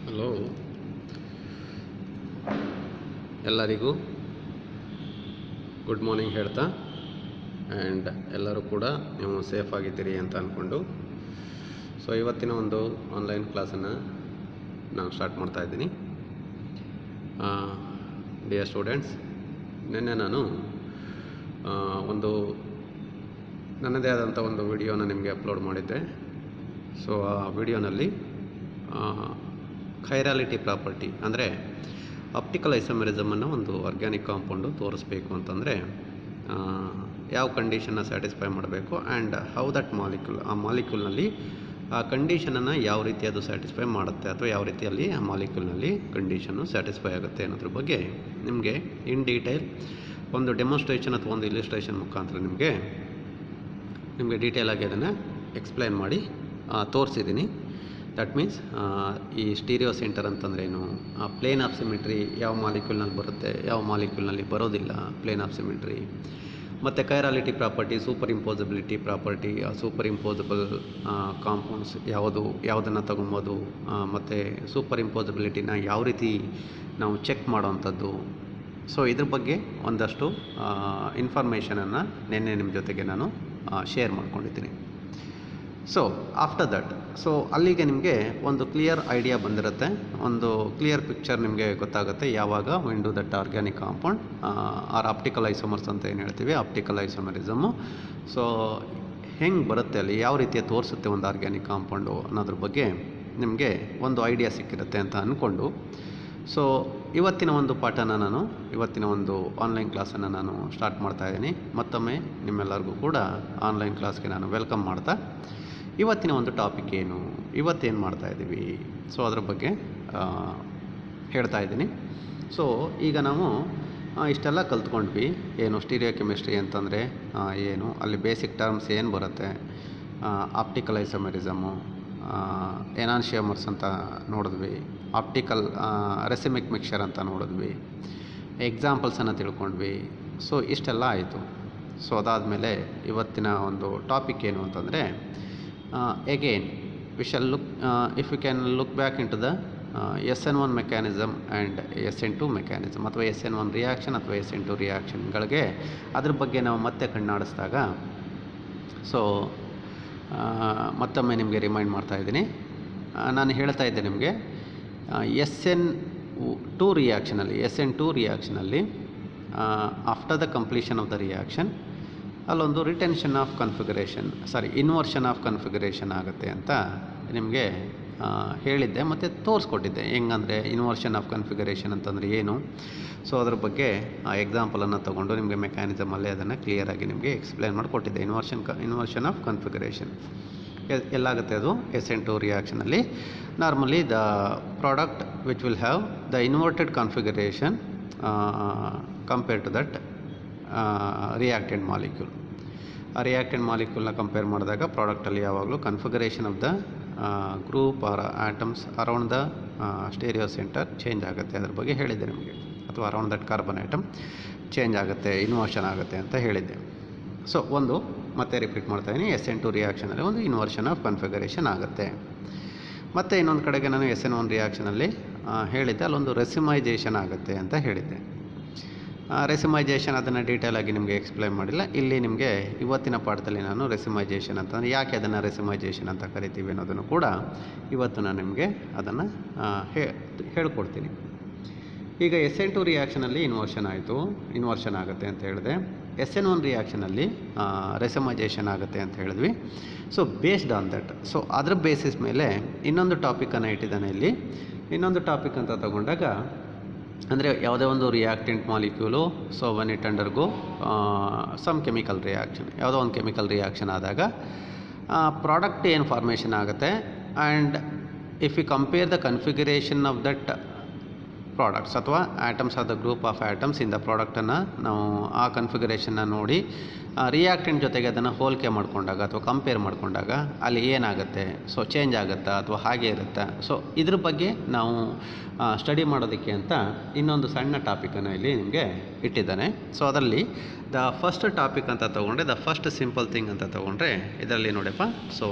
Hello, ಎಲ್ಲರಿಗೂ good morning ಹೇಳ್ತಾ and ಎಲ್ಲರೂ ಕೂಡ ನೀವು ಸೇಫ್ ಆಗಿದ್ದೀರಿ ಅಂತ ಅಂದ್ಕೊಂಡು ಇವತ್ತಿನ ಒಂದು ಆನ್ಲೈನ್ ಕ್ಲಾಸನ್ನು ನಾನು ಸ್ಟಾರ್ಟ್ ಮಾಡ್ತಾ ಇದ್ದೀನಿ. ಡಿಯರ್ ಸ್ಟೂಡೆಂಟ್ಸ್, ನಿನ್ನೆ ನಾನು ಒಂದು ನನ್ನದೇ ಆದಂಥ ಒಂದು ವಿಡಿಯೋನ ನಿಮಗೆ ಅಪ್ಲೋಡ್ ಮಾಡಿದ್ದೆ. ಆ ವಿಡಿಯೋನಲ್ಲಿ ಖೈರಾಲಿಟಿ ಪ್ರಾಪರ್ಟಿ ಅಂದರೆ ಆಪ್ಟಿಕಲ್ ಐಸೋಮೆರಿಸಮನ್ನು ಒಂದು ಆರ್ಗ್ಯಾನಿಕ್ ಕಾಂಪೌಂಡು ತೋರಿಸ್ಬೇಕು ಅಂತಂದರೆ ಯಾವ ಕಂಡೀಷನ್ನ ಸ್ಯಾಟಿಸ್ಫೈ ಮಾಡಬೇಕು ಆ್ಯಂಡ್ ಹೌ ದಟ್ ಮಾಲಿಕ್ಯೂಲ್, ಆ ಮಾಲಿಕ್ಯೂಲ್ನಲ್ಲಿ ಆ ಕಂಡೀಷನನ್ನು ಯಾವ ರೀತಿ ಅದು ಸ್ಯಾಟಿಸ್ಫೈ ಮಾಡುತ್ತೆ ಅಥವಾ ಯಾವ ರೀತಿಯಲ್ಲಿ ಆ ಮಾಲಿಕ್ಯೂಲ್ನಲ್ಲಿ ಕಂಡೀಷನ್ನು ಸ್ಯಾಟಿಸ್ಫೈ ಆಗುತ್ತೆ ಅನ್ನೋದ್ರ ಬಗ್ಗೆ ನಿಮಗೆ ಇನ್ ಡೀಟೇಲ್ ಒಂದು ಡೆಮಾನ್ಸ್ಟ್ರೇಷನ್ ಅಥವಾ ಒಂದು ಇಲಿಸ್ಟ್ರೇಷನ್ ಮುಖಾಂತರ ನಿಮಗೆ ಡೀಟೇಲಾಗಿ ಅದನ್ನು ಎಕ್ಸ್ಪ್ಲೈನ್ ಮಾಡಿ ತೋರಿಸಿದ್ದೀನಿ. ದಟ್ ಮೀನ್ಸ್ ಈ ಸ್ಟೀರಿಯೋ ಸೆಂಟರ್ ಅಂತಂದ್ರೆ ಏನು, ಆ ಪ್ಲೇನ್ ಆಫ್ ಸಿಮಿಟ್ರಿ ಯಾವ ಮಾಲಿಕ್ಯೂಲ್ನಲ್ಲಿ ಬರುತ್ತೆ, ಯಾವ ಮಾಲಿಕ್ಯೂಲ್ನಲ್ಲಿ ಬರೋದಿಲ್ಲ ಪ್ಲೇನ್ ಆಫ್ ಸಿಮಿಟ್ರಿ, ಮತ್ತು chirality property, superimposability property, superimposable compounds ಯಾವುದನ್ನು ತಗೊಬೋದು, ಮತ್ತು ಸೂಪರ್ ಇಂಪೋಸಿಬಿಲಿಟಿನ ಯಾವ ರೀತಿ ನಾವು ಚೆಕ್ ಮಾಡೋವಂಥದ್ದು. ಇದ್ರ ಬಗ್ಗೆ ಒಂದಷ್ಟು ಇನ್ಫಾರ್ಮೇಷನನ್ನು ನಿನ್ನೆ ನಿಮ್ಮ ಜೊತೆಗೆ ನಾನು ಶೇರ್ ಮಾಡ್ಕೊಂಡಿದ್ದೀನಿ. ಆಫ್ಟರ್ ದಟ್ ಅಲ್ಲಿಗೆ ನಿಮಗೆ ಒಂದು ಕ್ಲಿಯರ್ ಐಡಿಯಾ ಬಂದಿರುತ್ತೆ, ಒಂದು ಕ್ಲಿಯರ್ ಪಿಕ್ಚರ್ ನಿಮಗೆ ಗೊತ್ತಾಗುತ್ತೆ ಯಾವಾಗ when do that organic compound are optical isomers ಅಂತ ಏನು ಹೇಳ್ತೀವಿ, ಆಪ್ಟಿಕಲ್ ಐಸೋಮರಿಸಮು ಹೆಂಗೆ ಬರುತ್ತೆ, ಅಲ್ಲಿ ಯಾವ ರೀತಿಯ ತೋರಿಸುತ್ತೆ ಒಂದು ಆರ್ಗ್ಯಾನಿಕ್ ಕಾಂಪೌಂಡು ಅನ್ನೋದ್ರ ಬಗ್ಗೆ ನಿಮಗೆ ಒಂದು ಐಡಿಯಾ ಸಿಕ್ಕಿರುತ್ತೆ ಅಂತ ಅಂದ್ಕೊಂಡು ಇವತ್ತಿನ ಒಂದು ಪಾಠನ ಇವತ್ತಿನ ಒಂದು ಆನ್ಲೈನ್ ಕ್ಲಾಸನ್ನು ನಾನು ಸ್ಟಾರ್ಟ್ ಮಾಡ್ತಾಯಿದ್ದೀನಿ. ಮತ್ತೊಮ್ಮೆ ನಿಮ್ಮೆಲ್ಲರಿಗೂ ಕೂಡ ಆನ್ಲೈನ್ ಕ್ಲಾಸ್ಗೆ ನಾನು ವೆಲ್ಕಮ್ ಮಾಡ್ತಾ ಇವತ್ತಿನ ಒಂದು ಟಾಪಿಕ್ ಏನು, ಇವತ್ತೇನು ಮಾಡ್ತಾಯಿದ್ದೀವಿ ಅದ್ರ ಬಗ್ಗೆ ಹೇಳ್ತಾ ಇದ್ದೀನಿ. ಈಗ ನಾವು ಇಷ್ಟೆಲ್ಲ ಕಲ್ತ್ಕೊಂಡ್ವಿ. ಏನು ಸ್ಟೀರಿಯೋ ಕೆಮಿಸ್ಟ್ರಿ ಅಂತಂದರೆ ಏನು, ಅಲ್ಲಿ ಬೇಸಿಕ್ ಟರ್ಮ್ಸ್ ಏನು ಬರುತ್ತೆ, ಆಪ್ಟಿಕಲ್ ಐಸೋಮೆರಿಸಮು, ಎನಾನ್ಶಿಯಮರ್ಸ್ ಅಂತ ನೋಡಿದ್ವಿ, ಆಪ್ಟಿಕಲ್ ರೆಸಿಮಿಕ್ ಮಿಕ್ಚರ್ ಅಂತ ನೋಡಿದ್ವಿ, ಎಕ್ಸಾಂಪಲ್ಸನ್ನು ತಿಳ್ಕೊಂಡ್ವಿ. ಇಷ್ಟೆಲ್ಲ ಆಯಿತು. ಅದಾದಮೇಲೆ ಇವತ್ತಿನ ಒಂದು ಟಾಪಿಕ್ ಏನು ಅಂತಂದರೆ again we shall look if we can look back into the SN1 mechanism and SN2 mechanism ಅಥವಾ SN1 ರಿಯಾಕ್ಷನ್ ಅಥವಾ SN2 ರಿಯಾಕ್ಷನ್ಗಳಿಗೆ ಅದ್ರ ಬಗ್ಗೆ ನಾವು ಮತ್ತೆ ಕಣ್ಣಾಡಿಸಿದಾಗ ಮತ್ತೊಮ್ಮೆ ನಿಮಗೆ ರಿಮೈಂಡ್ ಮಾಡ್ತಾ ಇದ್ದೀನಿ. ನಾನು ಹೇಳ್ತಾ ಇದ್ದೆ ನಿಮಗೆ SN2 ರಿಯಾಕ್ಷನಲ್ಲಿ after the completion of the reaction ಅಲ್ಲೊಂದು retention of configuration inversion of configuration ಆಗುತ್ತೆ ಅಂತ ನಿಮಗೆ ಹೇಳಿದ್ದೆ ಮತ್ತು ತೋರಿಸ್ಕೊಟ್ಟಿದ್ದೆ. ಹೆಂಗಂದರೆ ಇನ್ವರ್ಷನ್ ಆಫ್ ಕನ್ಫಿಗರೇಷನ್ ಅಂತಂದರೆ ಏನು, ಅದ್ರ ಬಗ್ಗೆ ಆ ಎಕ್ಸಾಂಪಲನ್ನು ತೊಗೊಂಡು ನಿಮಗೆ ಮೆಕ್ಯಾನಿಸಮಲ್ಲೇ ಅದನ್ನು ಕ್ಲಿಯರಾಗಿ ನಿಮಗೆ ಎಕ್ಸ್ಪ್ಲೈನ್ ಮಾಡಿಕೊಟ್ಟಿದ್ದೆ. ಇನ್ವರ್ಷನ್ ಆಫ್ ಕನ್ಫಿಗರೇಷನ್ ಎಲ್ಲಾಗುತ್ತೆ ಅದು SN2 ರಿಯಾಕ್ಷನಲ್ಲಿ. Normally the product which will have the inverted configuration compare to that reactant molecule. ಆ ರಿಯಾಕ್ಟೆಂಟ್ ಮಾಲಿಕ್ಯೂಲ್ನ ಕಂಪೇರ್ ಮಾಡಿದಾಗ ಪ್ರಾಡಕ್ಟಲ್ಲಿ ಯಾವಾಗಲೂ configuration of the group or atoms around the stereo centre change ಆಗುತ್ತೆ. ಅದ್ರ ಬಗ್ಗೆ ಹೇಳಿದ್ದೆ ನಿಮಗೆ, ಅಥವಾ around that carbon atom change ಆಗುತ್ತೆ, ಇನ್ವರ್ಷನ್ ಆಗುತ್ತೆ ಅಂತ ಹೇಳಿದ್ದೆ. ಒಂದು ಮತ್ತೆ ರಿಪೀಟ್ ಮಾಡ್ತಾಯಿದ್ದೀನಿ, SN2 ರಿಯಾಕ್ಷನಲ್ಲಿ ಒಂದು ಇನ್ವರ್ಷನ್ ಆಫ್ ಕನ್ಫಿಗರೇಷನ್ ಆಗುತ್ತೆ. ಮತ್ತು ಇನ್ನೊಂದು ಕಡೆಗೆ ನಾನು SN1 ರಿಯಾಕ್ಷನಲ್ಲಿ ಹೇಳಿದ್ದೆ ಅಲ್ಲೊಂದು ರೆಸಿಮೈಜೇಷನ್ ಆಗುತ್ತೆ ಅಂತ ಹೇಳಿದ್ದೆ. ರೆಸಿಮೈಜೇಷನ್ ಅದನ್ನು ಡೀಟೇಲಾಗಿ ನಿಮಗೆ ಎಕ್ಸ್ಪ್ಲೈನ್ ಮಾಡಿಲ್ಲ. ಇಲ್ಲಿ ನಿಮಗೆ ಇವತ್ತಿನ ಪಾಠದಲ್ಲಿ ನಾನು ರೆಸಿಮೈಜೇಷನ್ ಅಂತಂದರೆ ಯಾಕೆ ಅದನ್ನು ರೆಸಿಮೈಜೇಷನ್ ಅಂತ ಕರಿತೀವಿ ಅನ್ನೋದನ್ನು ಕೂಡ ಇವತ್ತು ನಾನು ನಿಮಗೆ ಅದನ್ನು ಹೇಳ್ಕೊಡ್ತೀನಿ. ಈಗ SN2 ರಿಯಾಕ್ಷನಲ್ಲಿ ಇನ್ವರ್ಷನ್ ಆಗುತ್ತೆ ಅಂತ ಹೇಳಿದೆ. SN1 ರಿಯಾಕ್ಷನಲ್ಲಿ ರೆಸಿಮೈಜೇಷನ್ ಆಗುತ್ತೆ ಅಂತ ಹೇಳಿದ್ವಿ. ಬೇಸ್ಡ್ ಆನ್ ದಟ್ ಅದರ ಬೇಸಿಸ್ ಮೇಲೆ ಇನ್ನೊಂದು ಟಾಪಿಕನ್ನು ಇಟ್ಟಿದ್ದಾನೆ ಇಲ್ಲಿ. ಇನ್ನೊಂದು ಟಾಪಿಕ್ ಅಂತ ತಗೊಂಡಾಗ ಅಂದರೆ ಯಾವುದೇ ಒಂದು reactant molecule when it undergo some chemical reaction, ಯಾವುದೋ ಒಂದು ಕೆಮಿಕಲ್ ರಿಯಾಕ್ಷನ್ ಆದಾಗ ಪ್ರಾಡಕ್ಟ್ ಏನು ಫಾರ್ಮೇಷನ್ ಆಗುತ್ತೆ and if you compare the configuration of that products ಅಥವಾ atoms of the group of atoms in the ಪ್ರಾಡಕ್ಟನ್ನು ನಾವು ಆ ಕನ್ಫಿಗರೇಷನ್ನ ನೋಡಿ ರಿಯಾಕ್ಟೆಂಟ್ ಜೊತೆಗೆ ಅದನ್ನು ಹೋಲಿಕೆ ಮಾಡಿಕೊಂಡಾಗ ಅಥವಾ ಕಂಪೇರ್ ಮಾಡಿಕೊಂಡಾಗ ಅಲ್ಲಿ ಏನಾಗುತ್ತೆ, ಚೇಂಜ್ ಆಗುತ್ತಾ ಅಥವಾ ಹಾಗೆ ಇರುತ್ತಾ, ಇದ್ರ ಬಗ್ಗೆ ನಾವು ಸ್ಟಡಿ ಮಾಡೋದಕ್ಕೆ ಅಂತ ಇನ್ನೊಂದು ಸಣ್ಣ ಟಾಪಿಕನ್ನು ಇಲ್ಲಿ ನಿಮಗೆ ಇಟ್ಟಿದ್ದಾನೆ. ಅದರಲ್ಲಿ ದ ಫಸ್ಟ್ ಟಾಪಿಕ್ ಅಂತ ತೊಗೊಂಡ್ರೆ, ದ ಫಸ್ಟ್ ಸಿಂಪಲ್ ಥಿಂಗ್ ಅಂತ ತೊಗೊಂಡ್ರೆ ಇದರಲ್ಲಿ ನೋಡಪ್ಪ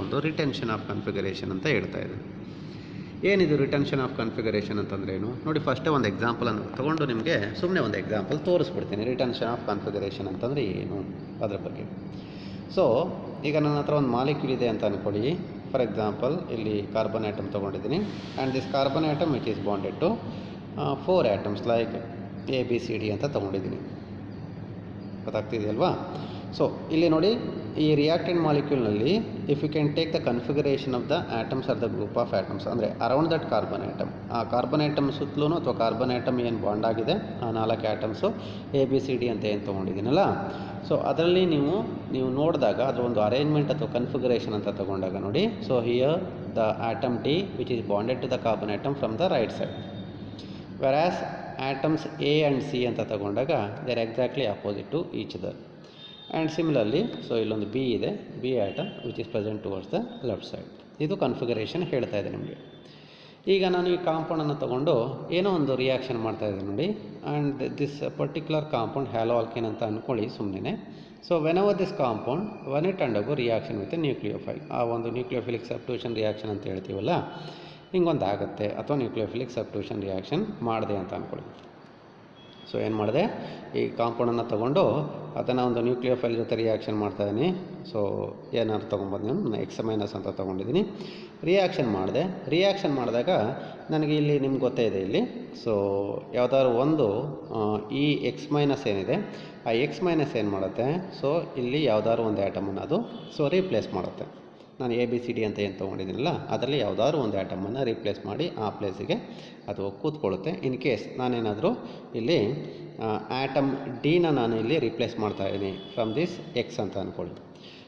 ಒಂದು ರಿಟೆನ್ಷನ್ ಆಫ್ ಕನ್ಫಿಗರೇಷನ್ ಅಂತ ಹೇಳ್ತಾ ಇದೆ. ಏನಿದು ರಿಟೆನ್ಷನ್ ಆಫ್ ಕನ್ಫಿಗರೇಷನ್ ಅಂತಂದ್ರೆ ಏನು ನೋಡಿ. ಫಸ್ಟೇ ಒಂದು ಎಕ್ಸಾಂಪಲನ್ನು ತೊಗೊಂಡು ನಿಮಗೆ ಸುಮ್ಮನೆ ಒಂದು ಎಕ್ಸಾಂಪಲ್ ತೋರಿಸ್ಬಿಡ್ತೀನಿ. ರಿಟೆನ್ಷನ್ ಆಫ್ ಕನ್ಫಿಗರೇಷನ್ ಅಂತಂದರೆ ಏನು ಅದ್ರ ಬಗ್ಗೆ. ಸೊ ಈಗ ನನ್ನ ಹತ್ರ ಒಂದು ಮಾಲಿಕ್ಯೂಲ್ ಇದೆ ಅಂತ ಅಂದ್ಕೊಳ್ಳಿ. ಫಾರ್ ಎಕ್ಸಾಂಪಲ್ ಇಲ್ಲಿ ಕಾರ್ಬನ್ ಆಟಮ್ ತೊಗೊಂಡಿದ್ದೀನಿ and this carbon atom which is bonded to 4 atoms like ABCD ಅಂತ ತೊಗೊಂಡಿದ್ದೀನಿ. ಗೊತ್ತಾಗ್ತಿದೆಯಲ್ವಾ? ಸೊ ಇಲ್ಲಿ ನೋಡಿ, ಈ ರಿಯಾಕ್ಟೆಂಟ್ ಮಾಲಿಕ್ಯೂಲ್ನಲ್ಲಿ if you can take the configuration of the atoms or the group of atoms, ಅಂದರೆ ಅರೌಂಡ್ ದಟ್ ಕಾರ್ಬನ್ ಆಟಮ್, ಆ carbon atom ಸುತ್ತಲೂ ಅಥವಾ ಕಾರ್ಬನ್ ಆಟಮ್ ಏನು ಬಾಂಡ್ ಆಗಿದೆ ಆ 4 ಆಟಮ್ಸು ABCD ಅಂತ ಏನು ತೊಗೊಂಡಿದ್ದೀನಲ್ಲ, ಸೊ ಅದರಲ್ಲಿ ನೀವು ನೋಡಿದಾಗ ಅದರ ಒಂದು ಅರೇಂಜ್ಮೆಂಟ್ ಅಥವಾ ಕನ್ಫಿಗರೇಷನ್ ಅಂತ ತೊಗೊಂಡಾಗ ನೋಡಿ. So here the atom D which is bonded to the carbon atom from the right side, versus atoms A and C ಅಂತ ತಗೊಂಡಾಗ they are exactly opposite to each other. And similarly so ಇಲ್ಲೊಂದು B ಇದೆ, B atom which is present towards the left side. ಇದು configuration ಹೇಳ್ತಾ ಇದೆ ನಿಮಗೆ. ಈಗ ನಾನು ಈ ಕಾಂಪೌಂಡನ್ನು ತೊಗೊಂಡು ಏನೋ ಒಂದು ರಿಯಾಕ್ಷನ್ ಮಾಡ್ತಾಯಿದ್ದೀನಿ ನೋಡಿ. And this particular compound hello alkane ಅಂತ ಅಂದ್ಕೊಳ್ಳಿ ಸುಮ್ಮನೆ. So whenever this compound when it undergo reaction with nucleophile, ಆ ಒಂದು ನ್ಯೂಕ್ಲಿಯೋಫಿಲಿಕ್ ಸಬ್ಸ್ಟಿಟ್ಯೂಷನ್ ರಿಯಾಕ್ಷನ್ ಅಂತ ಹೇಳ್ತೀವಲ್ಲ, ಹಿಂಗೊಂದು ಆಗುತ್ತೆ. ಅಥವಾ ನ್ಯೂಕ್ಲಿಯೋಫಿಲಿಕ್ ಸಬ್ಸ್ಟಿಟ್ಯೂಷನ್ ರಿಯಾಕ್ಷನ್ ಮಾಡಿದೆ ಅಂತ ಅಂದ್ಕೊಳ್ಳಿ. ಸೊ ಏನು ಮಾಡಿದೆ, ಈ ಕಾಂಪೌಂಡನ್ನು ತೊಗೊಂಡು ಅದನ್ನು ಒಂದು ನ್ಯೂಕ್ಲಿಯೋಫೈಲ್ ಜೊತೆ ರಿಯಾಕ್ಷನ್ ಮಾಡ್ತಾಯಿದ್ದೀನಿ. ಸೊ ಏನಾದ್ರು ತೊಗೊಂಬಂದು ನಾನು X- ಅಂತ ತೊಗೊಂಡಿದ್ದೀನಿ. ರಿಯಾಕ್ಷನ್ ಮಾಡಿದೆ. ರಿಯಾಕ್ಷನ್ ಮಾಡಿದಾಗ ನನಗೆ ಇಲ್ಲಿ ನಿಮ್ಗೆ ಗೊತ್ತೇ ಇದೆ ಇಲ್ಲಿ. ಸೊ ಯಾವುದಾದ್ರು ಒಂದು ಈ X- ಏನಿದೆ, ಆ X- ಏನು ಮಾಡುತ್ತೆ, ಸೊ ಇಲ್ಲಿ ಯಾವುದಾದ್ರು ಒಂದು ಆ್ಯಟಮನ್ನು ಅದು ಸೊ ರೀಪ್ಲೇಸ್ ಮಾಡುತ್ತೆ. ನಾನು ABCD ಅಂತ ಏನು ತೊಗೊಂಡಿದ್ದೀನಲ್ಲ ಅದರಲ್ಲಿ ಯಾವುದಾದ್ರು ಒಂದು ಆ್ಯಟಮನ್ನು ರೀಪ್ಲೇಸ್ ಮಾಡಿ ಆ ಪ್ಲೇಸಿಗೆ ಅದು ಕೂತ್ಕೊಳ್ಳುತ್ತೆ. ಇನ್ ಕೇಸ್ ನಾನೇನಾದರೂ ಇಲ್ಲಿ ಆ್ಯಟಮ್ Dನ ನಾನು ಇಲ್ಲಿ ರೀಪ್ಲೇಸ್ ಮಾಡ್ತಾಯಿದ್ದೀನಿ ಫ್ರಮ್ ದಿಸ್ X ಅಂತ ಅಂದ್ಕೊಳ್ಳಿ.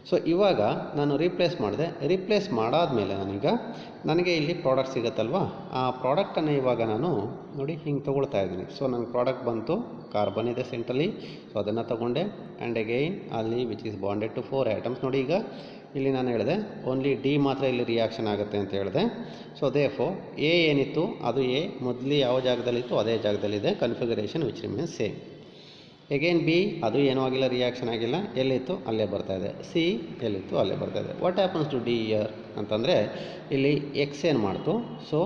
ಸೊ ಇವಾಗ ನಾನು ರೀಪ್ಲೇಸ್ ಮಾಡಿದೆ. ರೀಪ್ಲೇಸ್ ಮಾಡಾದಮೇಲೆ ನನಗೆ ಇಲ್ಲಿ ಪ್ರಾಡಕ್ಟ್ ಸಿಗುತ್ತಲ್ವ, ಆ ಪ್ರಾಡಕ್ಟನ್ನು ಇವಾಗ ನಾನು ನೋಡಿ ಹಿಂಗೆ ತೊಗೊಳ್ತಾ ಇದ್ದೀನಿ. ಸೊ ನನ್ನ ಪ್ರಾಡಕ್ಟ್ ಬಂತು, ಕಾರ್ಬನ್ ಇದೆ ಸೆಂಟ್ರಲ್ಲಿ, ಸೊ ಅದನ್ನು ತೊಗೊಂಡೆ. ಆ್ಯಂಡ್ ಅಗೈನ್ ಅಲ್ಲಿ which is bonded to 4 atoms. ನೋಡಿ ಈಗ ಇಲ್ಲಿ ನಾನು ಹೇಳಿದೆ ಓನ್ಲಿ D ಮಾತ್ರ ಇಲ್ಲಿ ರಿಯಾಕ್ಷನ್ ಆಗುತ್ತೆ ಅಂತ ಹೇಳಿದೆ. ಸೊ ದೇರ್ಫೋರ್ A ಏನಿತ್ತು ಅದು A ಮೊದಲು ಯಾವ ಜಾಗದಲ್ಲಿತ್ತು ಅದೇ ಜಾಗದಲ್ಲಿದೆ, configuration which remains same. Again B ಅದು ಏನೂ ಆಗಿಲ್ಲ, ರಿಯಾಕ್ಷನ್ ಆಗಿಲ್ಲ, ಎಲ್ಲಿತ್ತು ಅಲ್ಲೇ ಬರ್ತಾಯಿದೆ. C ಎಲ್ಲಿತ್ತು ಅಲ್ಲೇ ಬರ್ತಾಯಿದೆ. What happens to D here ಅಂತಂದರೆ ಇಲ್ಲಿ X ಏನು ಮಾಡ್ತು, ಸೊ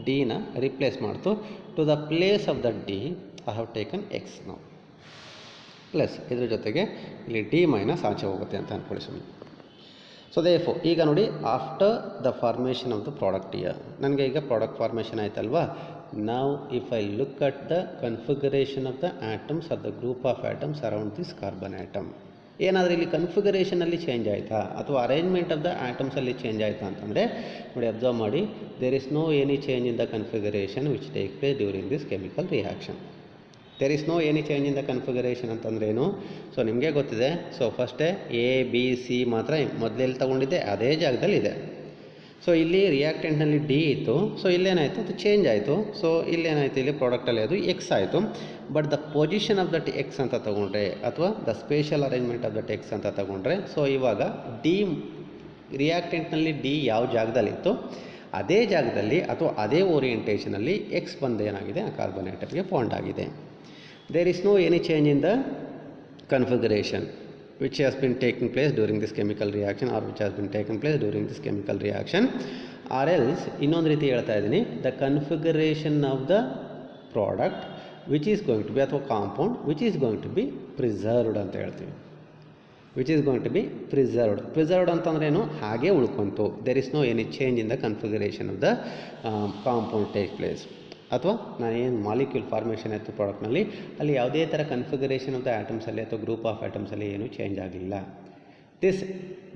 Dನ ರಿಪ್ಲೇಸ್ ಮಾಡ್ತು. To the place of the D I have taken X ನಾವು ಪ್ಲಸ್ ಇದ್ರ ಜೊತೆಗೆ ಇಲ್ಲಿ D- ಆಚೆ ಹೋಗುತ್ತೆ ಅಂತ ಅಂದ್ಕೊಳ್ಳಿ ಸುಮ್ಮನೆ. ಸೊ ದೇರ್ಫೋರ್ ಈಗ ನೋಡಿ, after the formation of the product here, ನನಗೆ ಈಗ ಪ್ರಾಡಕ್ಟ್ ಫಾರ್ಮೇಷನ್ ಆಯ್ತಲ್ವಾ. ನಾವು if I look at the configuration of the atoms or the group of atoms around this carbon atom, ಏನಾದರೂ ಇಲ್ಲಿ ಕನ್ಫಿಗರೇಷನಲ್ಲಿ ಚೇಂಜ್ ಆಯಿತಾ ಅಥವಾ ಅರೇಂಜ್ಮೆಂಟ್ ಆಫ್ ದ ಆಟಮ್ಸಲ್ಲಿ ಚೇಂಜ್ ಆಯಿತಾ ಅಂತಂದರೆ ನೋಡಿ, ಅಬ್ಸರ್ವ್ ಮಾಡಿ, there is no any change in the configuration which take place during this chemical reaction. There is no any change in the configuration ಅಂತಂದ್ರೇನು, ಸೊ ನಿಮಗೆ ಗೊತ್ತಿದೆ. ಸೊ ಫಸ್ಟೇ ABC ಮಾತ್ರ ಮೊದಲೆಲ್ಲಿ ತೊಗೊಂಡಿದ್ದೆ ಅದೇ ಜಾಗದಲ್ಲಿದೆ. ಸೊ ಇಲ್ಲಿ ರಿಯಾಕ್ಟೆಂಟ್ನಲ್ಲಿ D ಇತ್ತು, ಸೊ ಇಲ್ಲೇನಾಯಿತು ಅದು ಚೇಂಜ್ ಆಯಿತು. ಸೊ ಇಲ್ಲೇನಾಯಿತು, ಇಲ್ಲಿ ಪ್ರಾಡಕ್ಟಲ್ಲಿ ಅದು X ಆಯಿತು. But the position of that X ಅಂತ ತೊಗೊಂಡ್ರೆ ಅಥವಾ the spatial arrangement of that X ಅಂತ ತೊಗೊಂಡ್ರೆ, ಸೊ ಇವಾಗ D ರಿಯಾಕ್ಟೆಂಟ್ನಲ್ಲಿ D ಯಾವ ಜಾಗದಲ್ಲಿತ್ತು ಅದೇ ಜಾಗದಲ್ಲಿ ಅಥವಾ ಅದೇ ಓರಿಯೆಂಟೇಷನಲ್ಲಿ X ಬಂದು ಏನಾಗಿದೆ, ಆ ಕಾರ್ಬನ್ ಆಟಮ್ಗೆ ಬಾಂಡ್ ಆಗಿದೆ. There is no any change in the configuration which has been taking place during this chemical reaction or which has been taken place during this chemical reaction, or else ಇನ್ನೊಂದು ರೀತಿ ಹೇಳ್ತಾ ಇದ್ದೀನಿ, the configuration of the product which is going to be ಅಥವಾ compound which is going to be preserved ಅಂತ ಹೇಳ್ತೀವಿ. which is going to be preserved ಅಂತಂದ್ರೇನು, ಹಾಗೆ ಉಳ್ಕೊಂತು. there is no any change in the configuration of the compound take place. ಅಥವಾ ನಾನು ಏನು molecule formation ಆಯಿತು ಪ್ರಾಡಕ್ಟ್ನಲ್ಲಿ, ಅಲ್ಲಿ ಯಾವುದೇ ಥರ ಕನ್ಫಿಗರೇಷನ್ ಆಫ್ ದ ಆಟಮ್ಸಲ್ಲಿ ಅಥವಾ ಗ್ರೂಪ್ ಆಫ್ ಆಟಮ್ಸಲ್ಲಿ ಏನೂ ಚೇಂಜ್ ಆಗಲಿಲ್ಲ.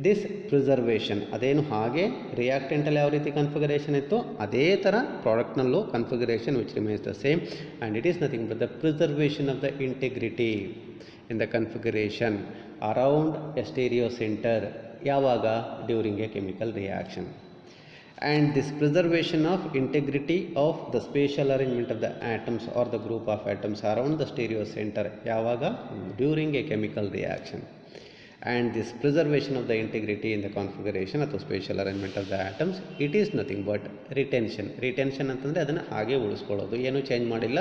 ದಿಸ್ ಪ್ರಿಸರ್ವೇಷನ್ ಅದೇನು ಹಾಗೆ ರಿಯಾಕ್ಟೆಂಟಲ್ಲಿ ಯಾವ ರೀತಿ ಕನ್ಫಿಗರೇಷನ್ ಇತ್ತು ಅದೇ ಥರ ಪ್ರಾಡಕ್ಟ್ನಲ್ಲೂ configuration which remains the same, and it is nothing but the preservation of the integrity in the configuration around a stereo centre. ಯಾವಾಗ? During a chemical reaction. And this preservation of integrity of the spatial arrangement of the atoms or the group of atoms around the stereo center, yavaga? During a chemical reaction. And this preservation of the integrity in the configuration ಅಥವಾ spatial arrangement of the atoms it is nothing but retention ಅಂತಂದರೆ ಅದನ್ನು ಹಾಗೆ ಉಳಿಸ್ಕೊಳ್ಳೋದು, ಏನೂ change ಮಾಡಿಲ್ಲ,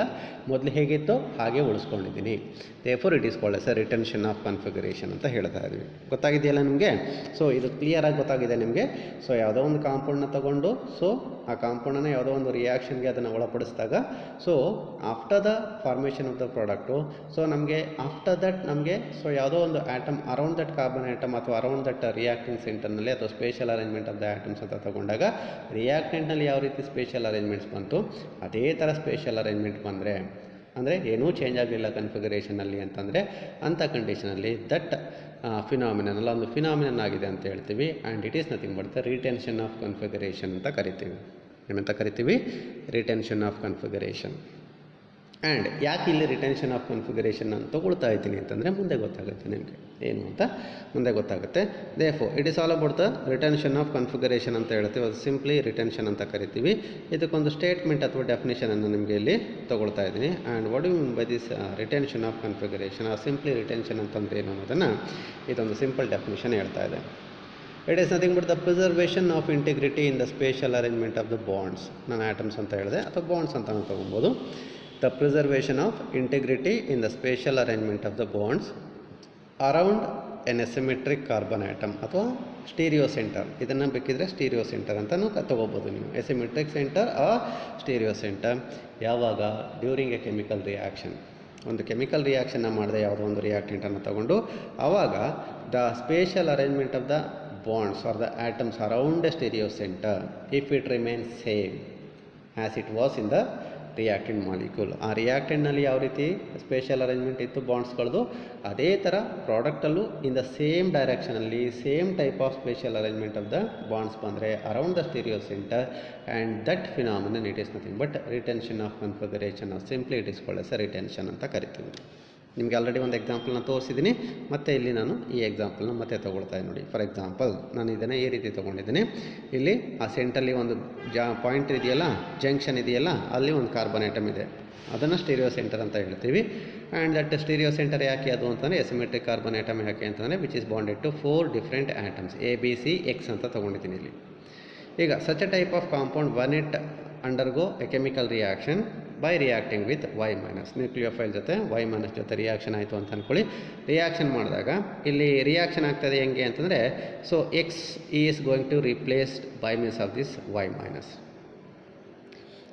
ಮೊದಲು ಹೇಗಿತ್ತೋ ಹಾಗೆ ಉಳಿಸ್ಕೊಂಡಿದ್ದೀನಿ. Therefore it is called as a retention of configuration ಅಂತ ಹೇಳ್ತಾ ಇದ್ವಿ. ಗೊತ್ತಾಗಿದೆಯಲ್ಲ ನಿಮಗೆ? ಸೊ ಇದು ಕ್ಲಿಯರಾಗಿ ಗೊತ್ತಾಗಿದೆ ನಿಮಗೆ. ಸೊ ಯಾವುದೋ ಒಂದು ಕಾಂಪೌಂಡ್ನ ತಗೊಂಡು ಸೊ ಆ ಕಾಂಪೌಂಡನ್ನು ಯಾವುದೋ ಒಂದು ರಿಯಾಕ್ಷನ್ಗೆ ಅದನ್ನು ಒಳಪಡಿಸಿದಾಗ so after the formation of the product so ನಮಗೆ ಆಫ್ಟರ್ ದಟ್ ನಮಗೆ ಸೊ ಯಾವುದೋ ಒಂದು atom around that carbon atom ಅಥವಾ ಅರೌಂಡ್ ದಟ್ ರಿಯಾಕ್ಟಿಂಗ್ ಸೆಂಟರ್ನಲ್ಲಿ ಅಥವಾ spatial arrangement of the atoms ಅಂತ ತಗೊಂಡಾಗ ರಿಯಾಕ್ಟೆಂಟ್ನಲ್ಲಿ ಯಾವ ರೀತಿ ಸ್ಪೇಷಲ್ ಅರೇಂಜ್ಮೆಂಟ್ಸ್ ಬಂತು ಅದೇ ಥರ ಸ್ಪೇಷಲ್ ಅರೇಂಜ್ಮೆಂಟ್ ಬಂದರೆ ಅಂದರೆ ಏನೂ ಚೇಂಜ್ ಆಗಲಿಲ್ಲ ಕನ್ಫಿಗರೇಷನಲ್ಲಿ ಅಂತಂದರೆ ಅಂಥ ಕಂಡೀಷನಲ್ಲಿ ದಟ್ ಫಿನಾಮಿನನ್ ಅಲ್ಲ ಒಂದು ಫಿನಾಮಿನನ್ ಆಗಿದೆ ಅಂತ ಹೇಳ್ತೀವಿ. And it is nothing but the retention of configuration ಅಂತ ಕರಿತೀವಿ. ಏನಂತ ಕರಿತೀವಿ? Retention of configuration. ಆ್ಯಂಡ್ ಯಾಕೆ ಇಲ್ಲಿ ರಿಟೆನ್ಷನ್ ಆಫ್ ಕನ್ಫಿಗರೇಷನ್ ನಾನು ತೊಗೊಳ್ತಾ ಇದ್ದೀನಿ ಅಂತಂದರೆ ಮುಂದೆ ಗೊತ್ತಾಗುತ್ತೆ ನಿಮಗೆ ಏನು ಅಂತ ಮುಂದೆ ಗೊತ್ತಾಗುತ್ತೆ. Therefore it is all about the retention of configuration ಅಂತ ಹೇಳ್ತೀವಿ. ಅದು ಸಿಂಪ್ಲಿ ರಿಟೆನ್ಷನ್ ಅಂತ ಕರಿತೀವಿ. ಇದಕ್ಕೊಂದು ಸ್ಟೇಟ್ಮೆಂಟ್ ಅಥವಾ ಡೆಫಿನೇಷನನ್ನು ನಿಮಗೆ ಇಲ್ಲಿ ತೊಗೊಳ್ತಾ ಇದ್ದೀನಿ. And what you mean by this retention of configuration ಆ ಸಿಂಪ್ಲಿ ರಿಟೆನ್ಷನ್ ಅಂತಂದರೆ ಏನು ಅನ್ನೋದನ್ನು ಇದೊಂದು ಸಿಂಪಲ್ ಡೆಫಿನೇಷನ್ ಹೇಳ್ತಾ ಇದೆ. It is nothing but the preservation of integrity in the spatial arrangement of the bonds. ನಾನು ಆಟಮ್ಸ್ ಅಂತ ಹೇಳಿದೆ ಅಥವಾ ಬಾಂಡ್ಸ್ ಅಂತ ತೊಗೊಬೋದು. The preservation of integrity in the spatial arrangement of the bonds around an asymmetric carbon atom ಅಥವಾ stereo centre. ಇದನ್ನು ಬೇಕಿದ್ರೆ stereo centre ಅಂತಲೂ ತೊಗೋಬೋದು ನೀವು. ಎಸಿಮೆಟ್ರಿಕ್ ಸೆಂಟರ್ ಆ ಸ್ಟೀರಿಯೋ ಸೆಂಟರ್ ಯಾವಾಗ ಡ್ಯೂರಿಂಗ್ ಎ ಕೆಮಿಕಲ್ ರಿಯಾಕ್ಷನ್, ಒಂದು ಕೆಮಿಕಲ್ ರಿಯಾಕ್ಷನ್ನ ಮಾಡಿದೆ ಯಾವುದೋ ಒಂದು ರಿಯಾಕ್ಟೆಂಟನ್ನು ತಗೊಂಡು ಆವಾಗ the spatial arrangement of the bonds or the atoms around a stereo center if it remains same as it was in the reactant molecule. ಆ ರಿಯಾಕ್ಟೆಂಟ್ನಲ್ಲಿ ಯಾವ ರೀತಿ ಸ್ಪೇಷಲ್ ಅರೇಂಜ್ಮೆಂಟ್ ಇತ್ತು ಬಾಂಡ್ಸ್ಗಳದ್ದು ಅದೇ ಥರ ಪ್ರಾಡಕ್ಟಲ್ಲೂ ಇನ್ ದ ಸೇಮ್ ಡೈರೆಕ್ಷನಲ್ಲಿ same type of spatial arrangement of the bonds ಬಂದರೆ around the stereo centre and that phenomenon it is nothing but retention of configuration simply it is called as retention ಅಂತ ಕರಿತೀವಿ. ನಿಮಗೆ already ಒಂದು ಎಕ್ಸಾಂಪಲ್ನ ತೋರಿಸಿದ್ದೀನಿ, ಮತ್ತು ಇಲ್ಲಿ ನಾನು ಈ ಎಕ್ಸಾಂಪಲ್ನ ಮತ್ತೆ ತೊಗೊಳ್ತಾ ನೋಡಿ. ಫಾರ್ ಎಕ್ಸಾಂಪಲ್ ನಾನು ಇದನ್ನು ಈ ರೀತಿ ತೊಗೊಂಡಿದ್ದೀನಿ. ಇಲ್ಲಿ ಆ ಸೆಂಟಲ್ಲಿ ಒಂದು ಪಾಯಿಂಟ್ ಇದೆಯಲ್ಲ, ಜಂಕ್ಷನ್ ಇದೆಯಲ್ಲ, ಅಲ್ಲಿ ಒಂದು ಕಾರ್ಬನ್ ಆಟಮ್ ಇದೆ, ಅದನ್ನು ಸ್ಟೀರಿಯೋ ಸೆಂಟರ್ ಅಂತ ಹೇಳ್ತೀವಿ. ಆ್ಯಂಡ್ ದಟ್ ಸ್ಟೀರಿಯೋ ಸೆಂಟರ್ ಯಾಕೆ ಅದು ಅಂತಂದರೆ ಎಸಿಮೆಟ್ರಿಕ್ ಕಾರ್ಬನ್ ಆಟಮ್ ಯಾಕೆ ಅಂತಂದರೆ which is bonded to 4 different atoms A B C X ಅಂತ ತೊಗೊಂಡಿದ್ದೀನಿ ಇಲ್ಲಿ. ಈಗ such a type of compound when it undergo a chemical reaction by reacting with Y minus nucleophile ಜೊತೆ ವೈ ಮೈನಸ್ ಜೊತೆ reaction ಆಯಿತು ಅಂತ ಅಂದ್ಕೊಳ್ಳಿ. ರಿಯಾಕ್ಷನ್ ಮಾಡಿದಾಗ ಇಲ್ಲಿ ರಿಯಾಕ್ಷನ್ ಆಗ್ತದೆ ಹೆಂಗೆ ಅಂತಂದರೆ so X is going to replaced by means of this Y minus.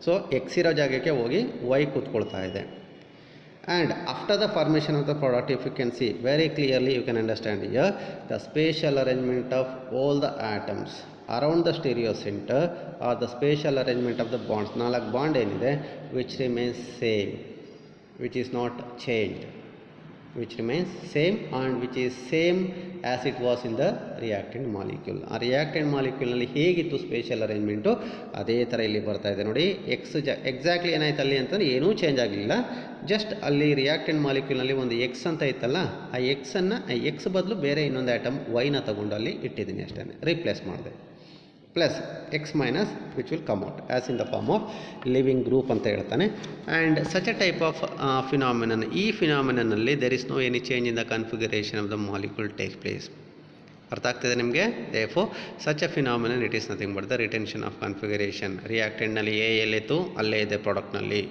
So X ಇರೋ ಜಾಗಕ್ಕೆ ಹೋಗಿ ವೈ ಕೂತ್ಕೊಳ್ತಾ ಇದೆ. And after the formation of the product, if you can see very clearly, you can understand here the spatial arrangement of all the atoms around the stereo center or the spatial arrangement of the bonds. 4 bond ಏನಿದೆ which remains same, which is not changed, which remains same and which is same as it was in the reactant molecule. ಆ reactant moleculeನಲ್ಲಿ ಹೇಗಿತ್ತು spatial arrangement ಅದೇ ಥರ ಇಲ್ಲಿ ಬರ್ತಾ ಇದೆ ನೋಡಿ. Exactly ಏನಾಯ್ತು ಅಲ್ಲಿ ಅಂತಂದರೆ ಏನೂ ಚೇಂಜ್ ಆಗಲಿಲ್ಲ. ಜಸ್ಟ್ ಅಲ್ಲಿ ರಿಯಾಕ್ಟೆಂಟ್ ಮಾಲಿಕ್ಯೂಲ್ನಲ್ಲಿ ಒಂದು ಎಕ್ಸ್ ಅಂತ ಇತ್ತಲ್ಲ, ಆ ಎಕ್ಸನ್ನು ಎಕ್ಸ್ ಬದಲು ಬೇರೆ ಇನ್ನೊಂದು ಆಟಮ್ ವೈನ ತಗೊಂಡು ಅಲ್ಲಿ ಇಟ್ಟಿದ್ದೀನಿ ಅಷ್ಟೇ, ರೀಪ್ಲೇಸ್ ಮಾಡಿದೆ. Plus X minus which will come out as in the form of leaving group ಅಂತ ಹೇಳ್ತಾನೆ. And such a type of phenomenon, ಈ ಫಿನಾಮಿನನ್ನಲ್ಲಿ there is no any change in the configuration of the molecule take place. ಅರ್ಥ ಆಗ್ತಿದೆ ನಿಮಗೆ? Therefore such a phenomenon it is nothing but the retention of configuration. ರಿಯಾಕ್ಟೆಂಟ್ನಲ್ಲಿ ಎ ಎಲ್ಲಿತ್ತು ಅಲ್ಲೇ ಇದೆ ಪ್ರಾಡಕ್ಟ್ನಲ್ಲಿ,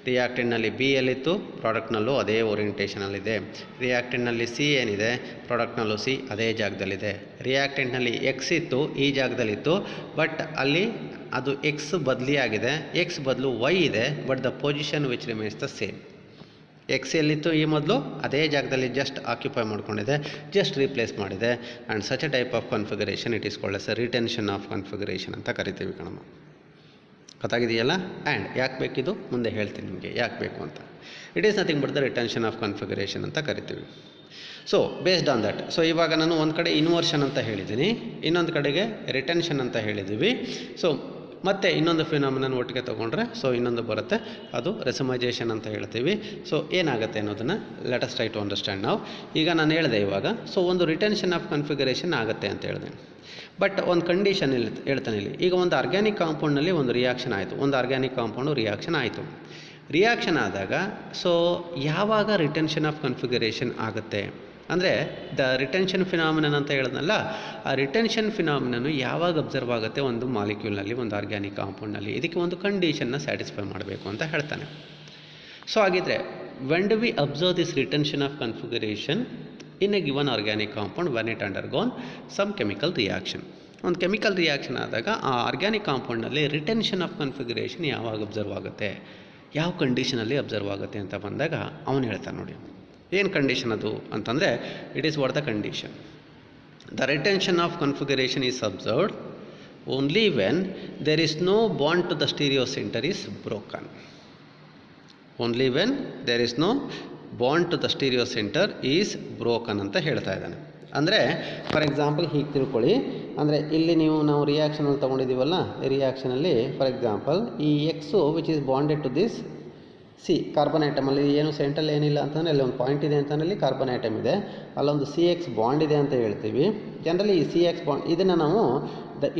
ರಿಯಾಕ್ಟೆಂಟ್ನಲ್ಲಿ ಬಿ ಎಲ್ಲಿತ್ತು ಪ್ರಾಡಕ್ಟ್ನಲ್ಲೂ ಅದೇ ಓರಿಯೆಂಟೇಷನಲ್ಲಿದೆ, ರಿಯಾಕ್ಟೆಂಟ್ನಲ್ಲಿ ಸಿ ಏನಿದೆ ಪ್ರಾಡಕ್ಟ್ನಲ್ಲೂ ಸಿ ಅದೇ ಜಾಗದಲ್ಲಿದೆ, ರಿಯಾಕ್ಟೆಂಟ್ನಲ್ಲಿ ಎಕ್ಸ್ ಇತ್ತು ಈ ಜಾಗದಲ್ಲಿತ್ತು ಬಟ್ ಅಲ್ಲಿ ಅದು ಎಕ್ಸ್ ಬದಲಿ ಆಗಿದೆ, ಎಕ್ಸ್ ಬದಲು ವೈ ಇದೆ but the position which remains the same. X ಎಲ್ಲಿತ್ತು ಈ ಮೊದಲು ಅದೇ ಜಾಗದಲ್ಲಿ ಜಸ್ಟ್ ಆಕ್ಯುಪೈ ಮಾಡ್ಕೊಂಡಿದೆ, ಜಸ್ಟ್ ರೀಪ್ಲೇಸ್ ಮಾಡಿದೆ. And such a type of configuration it is called as retention of configuration ಅಂತ ಕರಿತೀವಿ ಕಣಮ್ಮ. ಗೊತ್ತಾಗಿದೆಯಲ್ಲ? ಆ್ಯಂಡ್ ಯಾಕೆ ಬೇಕಿದು ಮುಂದೆ ಹೇಳ್ತೀನಿ ನಿಮಗೆ ಯಾಕೆ ಬೇಕು ಅಂತ. It is nothing but the retention of configuration ಅಂತ ಕರಿತೀವಿ. So based on that, so ಇವಾಗ ನಾನು ಒಂದು ಕಡೆ ಇನ್ವರ್ಷನ್ ಅಂತ ಹೇಳಿದ್ದೀನಿ, ಇನ್ನೊಂದು ಕಡೆಗೆ ರಿಟೆನ್ಷನ್ ಅಂತ ಹೇಳಿದ್ದೀವಿ. ಸೊ ಮತ್ತು ಇನ್ನೊಂದು ಫಿನಾಮಿನನ್ ಒಟ್ಟಿಗೆ ತೊಗೊಂಡ್ರೆ ಸೊ ಇನ್ನೊಂದು ಬರುತ್ತೆ, ಅದು ರೆಸಮೈಜೇಷನ್ ಅಂತ ಹೇಳ್ತೀವಿ. ಸೊ ಏನಾಗುತ್ತೆ ಅನ್ನೋದನ್ನು let us try to understand ನಾವು. ಈಗ ನಾನು ಹೇಳಿದೆ ಇವಾಗ ಸೊ ಒಂದು ರಿಟೆನ್ಷನ್ ಆಫ್ ಕನ್ಫಿಗರೇಷನ್ ಆಗುತ್ತೆ ಅಂತ ಹೇಳಿದೆ. ಬಟ್ ಒಂದು ಕಂಡೀಷನ್ ಹೇಳ್ತಾನೆ ಇಲ್ಲಿ. ಈಗ ಒಂದು ಆರ್ಗ್ಯಾನಿಕ್ ಕಾಂಪೌಂಡ್ನಲ್ಲಿ ಒಂದು ರಿಯಾಕ್ಷನ್ ಆಯಿತು, ಒಂದು ಆರ್ಗ್ಯಾನಿಕ್ ಕಾಂಪೌಂಡು ರಿಯಾಕ್ಷನ್ ಆಯಿತು. ರಿಯಾಕ್ಷನ್ ಆದಾಗ ಸೊ ಯಾವಾಗ ರಿಟೆನ್ಷನ್ ಆಫ್ ಕನ್ಫಿಗರೇಷನ್ ಆಗುತ್ತೆ ಅಂದರೆ ದ ರಿಟೆನ್ಷನ್ ಫಿನಾಮಿನನ್ ಅಂತ ಹೇಳಿದ್ನಲ್ಲ, ಆ ರಿಟೆನ್ಷನ್ ಫಿನಾಮಿನನ್ನು ಯಾವಾಗ ಅಬ್ಸರ್ವ್ ಆಗುತ್ತೆ ಒಂದು ಮಾಲಿಕ್ಯೂಲ್ನಲ್ಲಿ, ಒಂದು ಆರ್ಗ್ಯಾನಿಕ್ ಕಾಂಪೌಂಡ್ನಲ್ಲಿ, ಇದಕ್ಕೆ ಒಂದು ಕಂಡೀಷನ್ನ ಸ್ಯಾಟಿಸ್ಫೈ ಮಾಡಬೇಕು ಅಂತ ಹೇಳ್ತಾನೆ. ಸೊ ಹಾಗಿದ್ರೆ when do we observe this retention of configuration in a given organic compound when it undergone some chemical reaction. ಒಂದು ಕೆಮಿಕಲ್ ರಿಯಾಕ್ಷನ್ ಆದಾಗ ಆ ಆರ್ಗ್ಯಾನಿಕ್ ಕಾಂಪೌಂಡ್ನಲ್ಲಿ ರಿಟೆನ್ಷನ್ ಆಫ್ ಕನ್ಫಿಗರೇಷನ್ ಯಾವಾಗ ಅಬ್ಸರ್ವ್ ಆಗುತ್ತೆ, ಯಾವ ಕಂಡೀಷನಲ್ಲಿ ಅಬ್ಸರ್ವ್ ಆಗುತ್ತೆ ಅಂತ ಬಂದಾಗ ಅವನು ಹೇಳ್ತಾನೆ ನೋಡಿ. ಏನು ಕಂಡೀಷನ್ ಅದು ಅಂತಂದರೆ, it is what the condition. The retention of configuration is observed only when there is no bond to the stereo center is broken. Only when there is no bond to the stereo center is broken ಅಂತ ಹೇಳ್ತಾ ಇದ್ದಾನೆ. ಅಂದರೆ for example ಹೀಗೆ ತಿಳ್ಕೊಳ್ಳಿ, ಅಂದರೆ ಇಲ್ಲಿ ನಾವು ರಿಯಾಕ್ಷನಲ್ಲಿ ತೊಗೊಂಡಿದ್ದೀವಲ್ಲ, ಈ ರಿಯಾಕ್ಷನಲ್ಲಿ ಫಾರ್ ಎಕ್ಸಾಂಪಲ್ ಈ X which is bonded to this C carbon ಐಟಮಲ್ಲಿ ಏನು ಸೆಂಟ್ರಲ್ಲಿ ಏನಿಲ್ಲ ಅಂತಂದರೆ ಅಲ್ಲಿ ಒಂದು ಪಾಯಿಂಟ್ ಇದೆ ಅಂತಂದರೆ ಕಾರ್ಬನ್ ಐಟಮ್ ಇದೆ, ಅಲ್ಲೊಂದು CX ಬಾಂಡ್ ಇದೆ ಅಂತ ಹೇಳ್ತೀವಿ. ಜನರಲಿ ಈ CX ಬಾಂಡ್ ಇದನ್ನು ನಾವು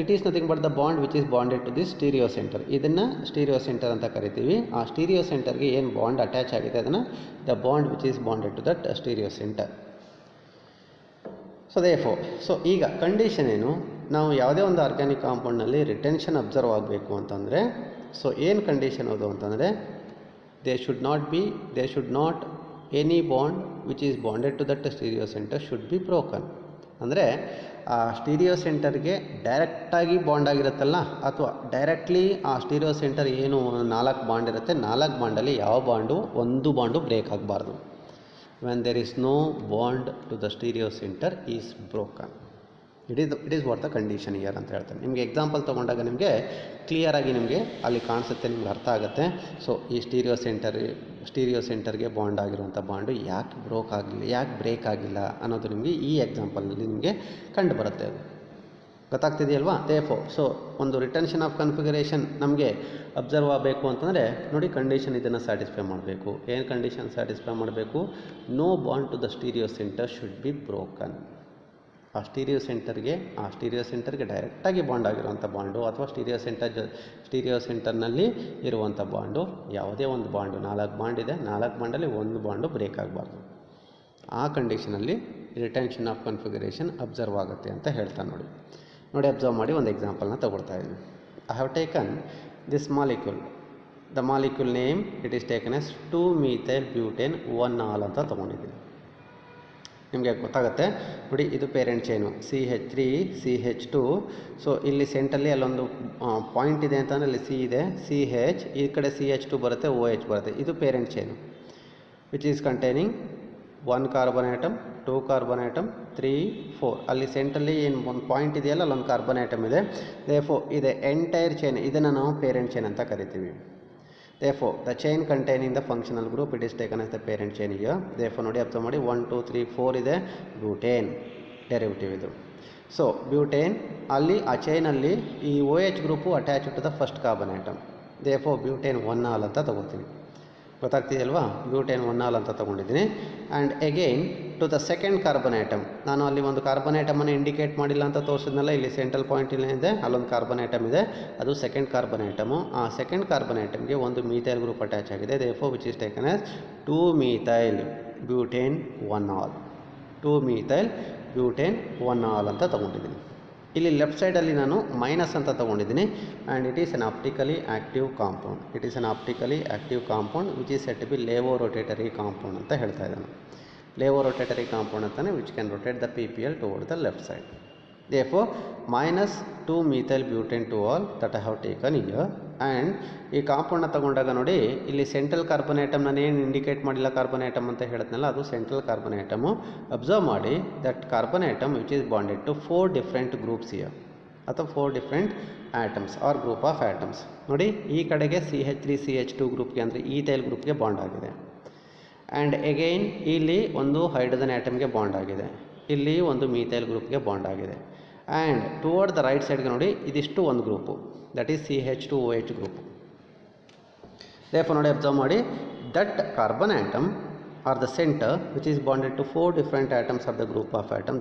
it is nothing but the bond which is bonded to this stereo centre, ಇದನ್ನು ಸ್ಟೀರಿಯೋ ಸೆಂಟರ್ ಅಂತ ಕರಿತೀವಿ. ಆ ಸ್ಟೀರಿಯೋ ಸೆಂಟರ್ಗೆ ಏನು ಬಾಂಡ್ ಅಟ್ಯಾಚ್ ಆಗಿದೆ ಅದನ್ನು the bond which is bonded to that stereo center. So ಈಗ ಕಂಡೀಷನ್ ಏನು, ನಾವು ಯಾವುದೇ ಒಂದು ಆರ್ಗ್ಯಾನಿಕ್ ಕಾಂಪೌಂಡ್ನಲ್ಲಿ ರಿಟೆನ್ಷನ್ ಅಬ್ಸರ್ವ್ ಆಗಬೇಕು ಅಂತಂದರೆ, ಸೊ ಏನು ಕಂಡೀಷನ್ ಅದು ಅಂತಂದರೆ, there should not any bond which is bonded to that stereo center should be broken. ಅಂದರೆ ಆ ಸ್ಟೀರಿಯೋ ಸೆಂಟರ್ಗೆ ಡೈರೆಕ್ಟಾಗಿ ಬಾಂಡ್ ಆಗಿರುತ್ತಲ್ಲ, ಅಥವಾ ಡೈರೆಕ್ಟ್ಲಿ ಆ ಸ್ಟೀರಿಯೋ ಸೆಂಟರ್ ಏನು 4 ಬಾಂಡ್ ಇರುತ್ತೆ, 4 ಬಾಂಡಲ್ಲಿ ಯಾವ ಬಾಂಡು ಒಂದು ಬಾಂಡು ಬ್ರೇಕ್ ಆಗಬಾರ್ದು. When there is no bond to the stereo center is broken. It is what the condition here ಅಂತ ಹೇಳ್ತಾನೆ. ನಿಮಗೆ ಎಕ್ಸಾಂಪಲ್ ತೊಗೊಂಡಾಗ ನಿಮಗೆ ಕ್ಲಿಯರಾಗಿ ನಿಮಗೆ ಅಲ್ಲಿ ಕಾಣಿಸುತ್ತೆ, ನಿಮ್ಗೆ ಅರ್ಥ ಆಗುತ್ತೆ. ಸೊ ಈ ಸ್ಟೀರಿಯೋ ಸೆಂಟರ್ಗೆ ಬಾಂಡ್ ಆಗಿರುವಂಥ ಬಾಂಡು ಯಾಕೆ ಬ್ರೇಕ್ ಆಗಿಲ್ಲ ಅನ್ನೋದು ನಿಮಗೆ ಈ ಎಕ್ಸಾಂಪಲಲ್ಲಿ ನಿಮಗೆ ಕಂಡು ಬರುತ್ತೆ. ಅದು ಗೊತ್ತಾಗ್ತಿದೆಯಲ್ವಾ? ಸೊ ಒಂದು ರಿಟೆನ್ಷನ್ ಆಫ್ ಕನ್ಫಿಗರೇಷನ್ ನಮಗೆ ಅಬ್ಸರ್ವ್ ಆಗಬೇಕು ಅಂತಂದರೆ ನೋಡಿ, ಕಂಡೀಷನ್ ಇದನ್ನು ಸ್ಯಾಟಿಸ್ಫೈ ಮಾಡಬೇಕು. ಏನು ಕಂಡೀಷನ್ ಸ್ಯಾಟಿಸ್ಫೈ ಮಾಡಬೇಕು? No bond to the stereo center should be broken. ಆ ಸ್ಟೀರಿಯೋ ಸೆಂಟರ್ಗೆ ಡೈರೆಕ್ಟಾಗಿ ಬಾಂಡ್ ಆಗಿರುವಂಥ ಬಾಂಡು, ಅಥವಾ ಸ್ಟೀರಿಯೋ ಸೆಂಟರ್ನಲ್ಲಿ ಇರುವಂಥ ಬಾಂಡು, ಯಾವುದೇ ಒಂದು ಬಾಂಡು 4 ಬಾಂಡ್ ಇದೆ, 4 ಬಾಂಡಲ್ಲಿ ಒಂದು ಬಾಂಡು ಬ್ರೇಕ್ ಆಗಬಾರ್ದು. ಆ ಕಂಡೀಷನಲ್ಲಿ ರಿಟೆನ್ಷನ್ ಆಫ್ ಕನ್ಫಿಗರೇಷನ್ ಅಬ್ಸರ್ವ್ ಆಗುತ್ತೆ ಅಂತ ಹೇಳ್ತಾನೆ ನೋಡಿ. ಅಬ್ಸರ್ವ್ ಮಾಡಿ ಒಂದು ಎಕ್ಸಾಂಪಲ್ನ ತಗೊಳ್ತಾ ಇದ್ದೀನಿ. I have taken this molecule, the molecule name it is taken as 2-methyl butane 1-ol ಅಂತ ತೊಗೊಂಡಿದ್ದೀನಿ. ನಿಮಗೆ ಗೊತ್ತಾಗುತ್ತೆ ನೋಡಿ, ಇದು parent chain CH3 CH2. So ಇಲ್ಲಿ ಸೆಂಟಲ್ಲಿ ಅಲ್ಲೊಂದು ಪಾಯಿಂಟ್ ಇದೆ ಅಂತಂದರೆ ಅಲ್ಲಿ C ಇದೆ, CH, ಈ ಕಡೆ CH2 ಬರುತ್ತೆ, OH ಬರುತ್ತೆ. ಇದು parent chain which is containing 1 carbon atom, 2 carbon atom, 3, 4. ಅಲ್ಲಿ ಸೆಂಟಲ್ಲಿ ಏನು ಒಂದು ಪಾಯಿಂಟ್ ಇದೆಯಲ್ಲ, ಅಲ್ಲೊಂದು ಕಾರ್ಬನ್ ಆಟಮ್ ಇದೆ. ಇದೆ ಎಂಟೈರ್ ಚೈನ್, ಇದನ್ನು ನಾವು ಪೇರೆಂಟ್ ಚೈನ್ ಅಂತ ಕರಿತೀವಿ. the chain containing the functional group, it is taken as the parent chain here. Therefore ನೋಡಿ ಅಬ್ಸರ್ವ್ ಮಾಡಿ, 1 2 3 4 ಇದೆ ಬ್ಯೂಟೇನ್ ಡೆರಿವೇಟಿವ್ ಇದು. ಸೊ ಬ್ಯೂಟೇನ್ ಅಲ್ಲಿ ಆ ಚೈನಲ್ಲಿ ಈ OH group attach to the first carbon atom. Butane 1-ol ಅಂತ ತೊಗೊಳ್ತೀನಿ. ಗೊತ್ತಾಗ್ತಿದೆಯಲ್ವಾ? ಬ್ಯೂಟೇನ್ 1-ol ಅಂತ ತೊಗೊಂಡಿದ್ದೀನಿ. And again to the second carbon atom, ನಾನು ಅಲ್ಲಿ ಒಂದು ಕಾರ್ಬನ್ ಆಟಮನ್ನು ಇಂಡಿಕೇಟ್ ಮಾಡಿಲ್ಲ ಅಂತ ತೋರಿಸಿದ್ನಲ್ಲ, ಇಲ್ಲಿ ಸೆಂಟ್ರಲ್ ಪಾಯಿಂಟ್ ಇದೆ, ಅಲ್ಲೊಂದು ಕಾರ್ಬನ್ ಆಟಮ್ ಇದೆ, ಅದು ಸೆಕೆಂಡ್ ಕಾರ್ಬನ್ ಆಟಮು. ಆ ಸೆಕೆಂಡ್ ಕಾರ್ಬನ್ ಆಟಮ್ಗೆ ಒಂದು ಮೀಥೈಲ್ ಗ್ರೂಪ್ ಅಟ್ಯಾಚ್ ಆಗಿದೆ. Which is taken as 2-methyl butane 1-ol. 2-methyl butane 1-ol ಅಂತ ತೊಗೊಂಡಿದ್ದೀನಿ. ಇಲ್ಲಿ ಲೆಫ್ಟ್ ಸೈಡಲ್ಲಿ ನಾನು ಮೈನಸ್ ಅಂತ ತೊಗೊಂಡಿದ್ದೀನಿ. And it is an optically active compound which is set to be laevo rotatory compound ಅಂತ ಹೇಳ್ತಾ ಇದ್ದಾನೆ. ಲೇವೋ ರೊಟೇಟರಿ ಕಾಂಪೌಂಡ್ ಅಂತಾನೆ which can rotate the PPL toward the left side. minus 2-methyl butane 2-ol that I have taken here. And ಈ ಕಾಂಪೌಂಡ್ನ ತೊಗೊಂಡಾಗ ನೋಡಿ, ಇಲ್ಲಿ central carbon atom ನಾನು ಏನು ಇಂಡಿಕೇಟ್ ಮಾಡಿಲ್ಲ ಕಾರ್ಬನ್ ಐಟಮ್ ಅಂತ ಹೇಳಿದ್ನಲ್ಲ, ಅದು ಸೆಂಟ್ರಲ್ ಕಾರ್ಬನ್ ಐಟಮು. ಅಬ್ಸರ್ವ್ ಮಾಡಿ, that carbon atom which is bonded to 4 different groups here, ಅಥವಾ 4 different atoms or group of atoms. ನೋಡಿ, ಈ ಕಡೆಗೆ CH3 CH2 ಗ್ರೂಪ್ಗೆ ಅಂದರೆ ಈಥೈಲ್ ಗ್ರೂಪ್ಗೆ ಬಾಂಡ್ ಆಗಿದೆ. ಆ್ಯಂಡ್ ಅಗೈನ್ ಇಲ್ಲಿ ಒಂದು ಹೈಡ್ರೋಜನ್ ಆಟಮ್ಗೆ ಬಾಂಡ್ ಆಗಿದೆ, ಇಲ್ಲಿ ಒಂದು ಮೀಥೈಲ್ ಗ್ರೂಪ್ಗೆ ಬಾಂಡ್ ಆಗಿದೆ. ಆ್ಯಂಡ್ ಟುವರ್ಡ್ ದ ರೈಟ್ ಸೈಡ್ಗೆ ನೋಡಿ, ಇದಿಷ್ಟು ಒಂದು group, that is CH2OH group. ನೋಡಿ ಅಬ್ಸರ್ವ್ ಮಾಡಿ, that carbon atom or the center which is bonded to 4 different atoms of the group of atom.